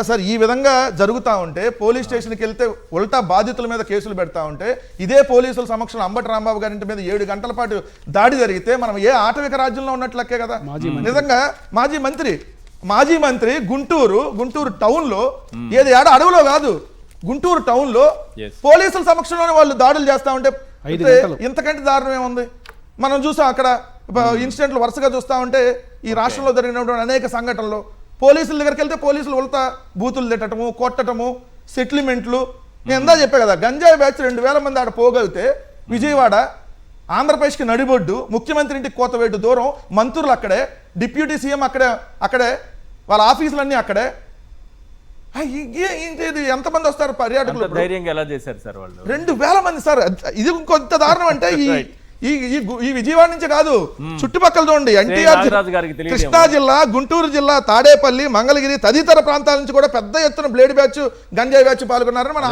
సార్. ఈ విధంగా జరుగుతా ఉంటే పోలీస్ స్టేషన్కి వెళ్తే ఉల్టా బాధితుల మీద కేసులు పెడతా ఉంటే ఇదే పోలీసుల సమక్షంలో అంబటి రాంబాబు గారి ఇంటి మీద 7 గంటల పాటు దాడి జరిగితే మనం ఏ ఆటవిక రాజ్యంలో ఉన్నట్లకే కదా. నిజంగా మాజీ మంత్రి గుంటూరు టౌన్ లో ఏది ఆడ అడవులో కాదు గుంటూరు టౌన్ లో పోలీసుల సమక్షంలోనే వాళ్ళు దాడులు చేస్తా ఉంటే ఇంతకంటే దారుణం ఏముంది? మనం చూసాం అక్కడ ఇన్సిడెంట్లు వరుసగా చూస్తా ఉంటే ఈ రాష్ట్రంలో జరిగినటువంటి అనేక సంఘటనలు పోలీసుల దగ్గరికి వెళ్తే పోలీసులు ఉల్టా బూతులు తిట్టడము కొట్టడము సెటిల్మెంట్లు. నేను ఎందా చెప్పా కదా గంజాయి బ్యాచ్ 2000 మంది ఆడ పోగలిగితే విజయవాడ ఆంధ్రప్రదేశ్కి నడిబొడ్డు, ముఖ్యమంత్రి ఇంటికి కోతవేటు దూరం, మంత్రులు అక్కడే, డిప్యూటీ సీఎం అక్కడే, వాళ్ళ ఆఫీసులన్నీ అక్కడే. ఎంతమంది వస్తారు పర్యాటకులు? ధైర్యంగా ఎలా చేశారు సార్ వాళ్ళు? 2000 మంది సార్. ఇది ఇంకొంత దారుణం అంటే ఈ విజయవాడ నుంచి కాదు చుట్టుపక్కల చూడండి ఎన్టీఆర్ కృష్ణా జిల్లా, గుంటూరు జిల్లా, తాడేపల్లి, మంగళగిరి తదితర ప్రాంతాల నుంచి కూడా పెద్ద ఎత్తున బ్లేడ్ బ్యాచ్ గంజాయి బ్యాచ్ పాల్గొన్నారని మన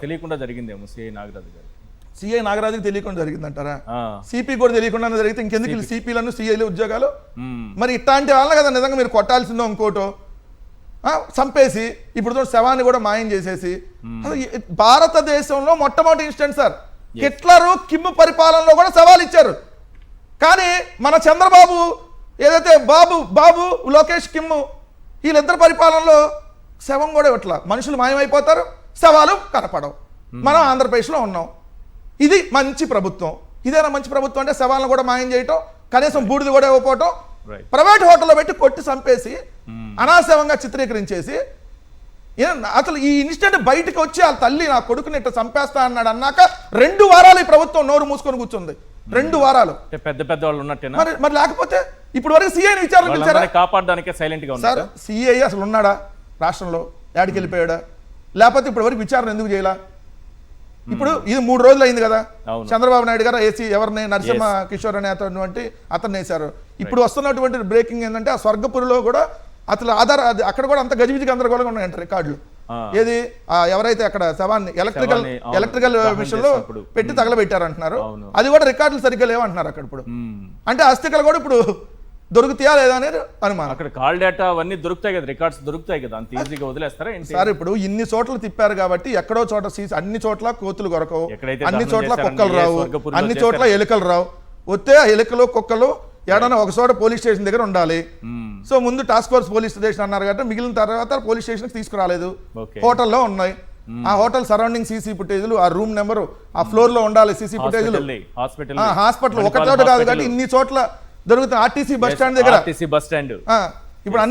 తెలియకుండా జరిగిందేమో. సిఐ నాగరాజుకి తెలియకుండా జరిగిందంటారా? సిపి కూడా తెలియకుండా జరిగితే ఇంకెందుకు సిపిలను సిఐలు ఉద్యోగాలు? మరి ఇట్లాంటి వాళ్ళ కదా నిజంగా మీరు కొట్టాల్సిందో ఇంకోటో. చంపేసి ఇప్పుడు శవాన్ని కూడా మాయం చేసేసి అసలు భారతదేశంలో మొట్టమొదటి ఇన్సిడెంట్ సార్. హిట్లరు కిమ్ పరిపాలనలో కూడా సవాల్ ఇచ్చారు. కానీ మన చంద్రబాబు ఏదైతే బాబు లోకేష్ కిమ్ వీళ్ళిద్దరు పరిపాలనలో శవం కూడా ఇట్లా మనుషులు మాయమైపోతారు, శవాలు కనపడవు. మనం ఆంధ్రప్రదేశ్లో ఉన్నాం. ఇది మంచి ప్రభుత్వం. ఇదేనా మంచి ప్రభుత్వం అంటే శవాలను కూడా మాయం చేయటం, కనీసం బూడిద కూడా ఇవ్వకపోవటం, ప్రైవేట్ హోటల్లో పెట్టి కొట్టి చంపేసి అనాశవంగా చిత్రీకరించేసి అసలు ఈ ఇన్సిడెంట్ బయటకు వచ్చి ఆ తల్లి నా కొడుకుని ఇట్లా చంపేస్తా అన్నాడు అన్నాక 2 వారాలు ఈ ప్రభుత్వం నోరు మూసుకొని కూర్చుంది. 2 వారాలు పెద్ద వాళ్ళు ఉన్నట్టేనా? మరి లేకపోతే ఇప్పుడు వరకు సిఐని విచారణ కాపాడడానికే సైలెంట్ గా సార్. సిఐ అసలు ఉన్నాడా రాష్ట్రంలో? యాడికి వెళ్ళిపోయాడా? లేకపోతే ఇప్పుడు వరకు విచారణ ఎందుకు చేయాల? ఇప్పుడు ఇది 3 రోజులు అయింది కదా. చంద్రబాబు నాయుడు గారు ఏసీ ఎవరిని నరసింహ కిషోర్ అనే అతను వేశారు. ఇప్పుడు వస్తున్నటువంటి బ్రేకింగ్ ఏంటంటే ఆ స్వర్గపురిలో కూడా అసలు అక్కడ కూడా అంత గజిబిజి గందరగోళంగా ఉన్నాయంట రికార్డులు. ఏది ఎవరైతే అక్కడ శవాన్ని ఎలక్ట్రికల్ మిషన్ లో పెట్టి తగలబెట్టారంటున్నారు. అది కూడా రికార్డులు సరిగ్గా లేవంటున్నారు అక్కడ. ఇప్పుడు అంటే అస్థికలు కూడా ఇప్పుడు దొరుకుతాయా లేదా అనేది అనుమానం. అక్కడ కాల్ డేటా అవన్నీ దొరుకుతాయి కదా, రికార్డ్స్ దొరుకుతాయి కదా, అంత ఈజీగా వదిలేస్తారా సార్? ఇప్పుడు ఇన్ని చోట్ల తిప్పారు కాబట్టి ఎక్కడో చోట అన్ని చోట్ల కోతులు కొరకవు, అన్ని చోట్ల కుక్కలు రావు, అన్ని చోట్ల ఎలుకలు రావు. వస్తే ఆ ఎలుకలు కుక్కలు ఏడన్నా ఒక చోట పోలీస్ స్టేషన్ దగ్గర ఉండాలి. సో ముందు టాస్క్ ఫోర్స్ పోలీస్ స్టేషన్ అన్నారు కాబట్టి మిగిలిన తర్వాత పోలీస్ స్టేషన్ తీసుకురాలేదు. హోటల్లో ఉన్నాయి. ఆ హోటల్ సరౌండింగ్ సీసీ ఫుటేజ్లు, ఆ రూమ్ నెంబర్, ఆ ఫ్లోర్ లో ఉండాలి సీసీ ఫుటేజ్లు. హాస్పిటల్ ఒక చోట కాదు కాబట్టి ఇన్ని చోట్ల దొరుకుతుంది. ఆర్టీసీ బస్ స్టాండ్ దగ్గర. ఇప్పుడు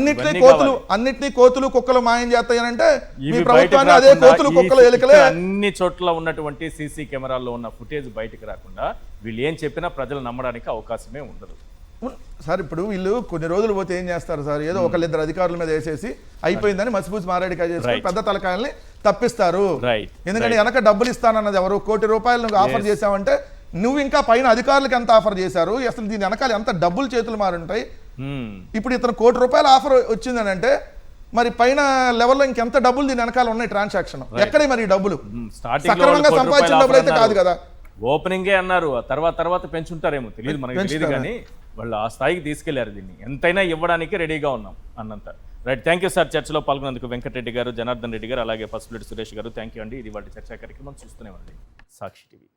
అన్నిటినీ కోతులు కుక్కలు మాయం చేస్తాయనంటే మీ ప్రభుత్వాన్ని అదే కోతులు కుక్కలు ఎలుకలే. అన్ని చోట్ల ఉన్నటువంటి సీసీ కెమెరాల్లో ఉన్న ఫుటేజ్ బయటకు రాకుండా వీళ్ళు ఏం చెప్పినా ప్రజలు నమ్మడానికి అవకాశమే ఉండదు సార్. ఇప్పుడు వీళ్ళు కొన్ని రోజులు పోతే ఏం చేస్తారు సార్? ఏదో ఒకళ్ళిద్దరు అధికారుల మీద వేసేసి అయిపోయిందని మసిపూసి మారేడికాయ చేసుకుని పెద్ద తలకాయల్ని తప్పిస్తారు. ఎందుకంటే వెనక డబ్బులు ఇస్తానన్నది ఎవరు? ₹1 కోటి ఆఫర్ చేశావంటే నువ్వు ఇంకా పైన అధికారులకు ఎంత ఆఫర్ చేశారు? అసలు దీని వెనకాల ఎంత డబ్బులు చేతులు మారుంటాయి? ఇప్పుడు ఇతను ₹1 కోటి ఆఫర్ వచ్చిందని అంటే మరి పైన లెవెల్లో ఇంకెంత డబ్బులు దీని వెనకాల ఉన్నాయి? ట్రాన్సాక్షన్ ఎక్కడే మరి డబ్బులు? సక్రమంగా సంపాదించిన డబ్బులు అయితే కాదు కదా. ఓపెనింగే అన్నారు, తర్వాత పెంచుంటారేమో తెలియదు, మనకి తెలియదు. కానీ వాళ్ళు ఆ స్థాయికి తీసుకెళ్లారు. దీన్ని ఎంతైనా ఇవ్వడానికి రెడీగా ఉన్నాం అన్నంత. Right, thank you sir. చర్చలో పాల్గొన్నందుకు వెంకటరెడ్డి గారు, జనార్దన్ రెడ్డి గారు, అలాగే పసుపులేటి సురేష్ గారు. థ్యాంక్ యూ అండి. ఇది వాళ్ళ చర్చా కార్యక్రమం చూస్తూనే ఉండండి సాక్షి టీవీ.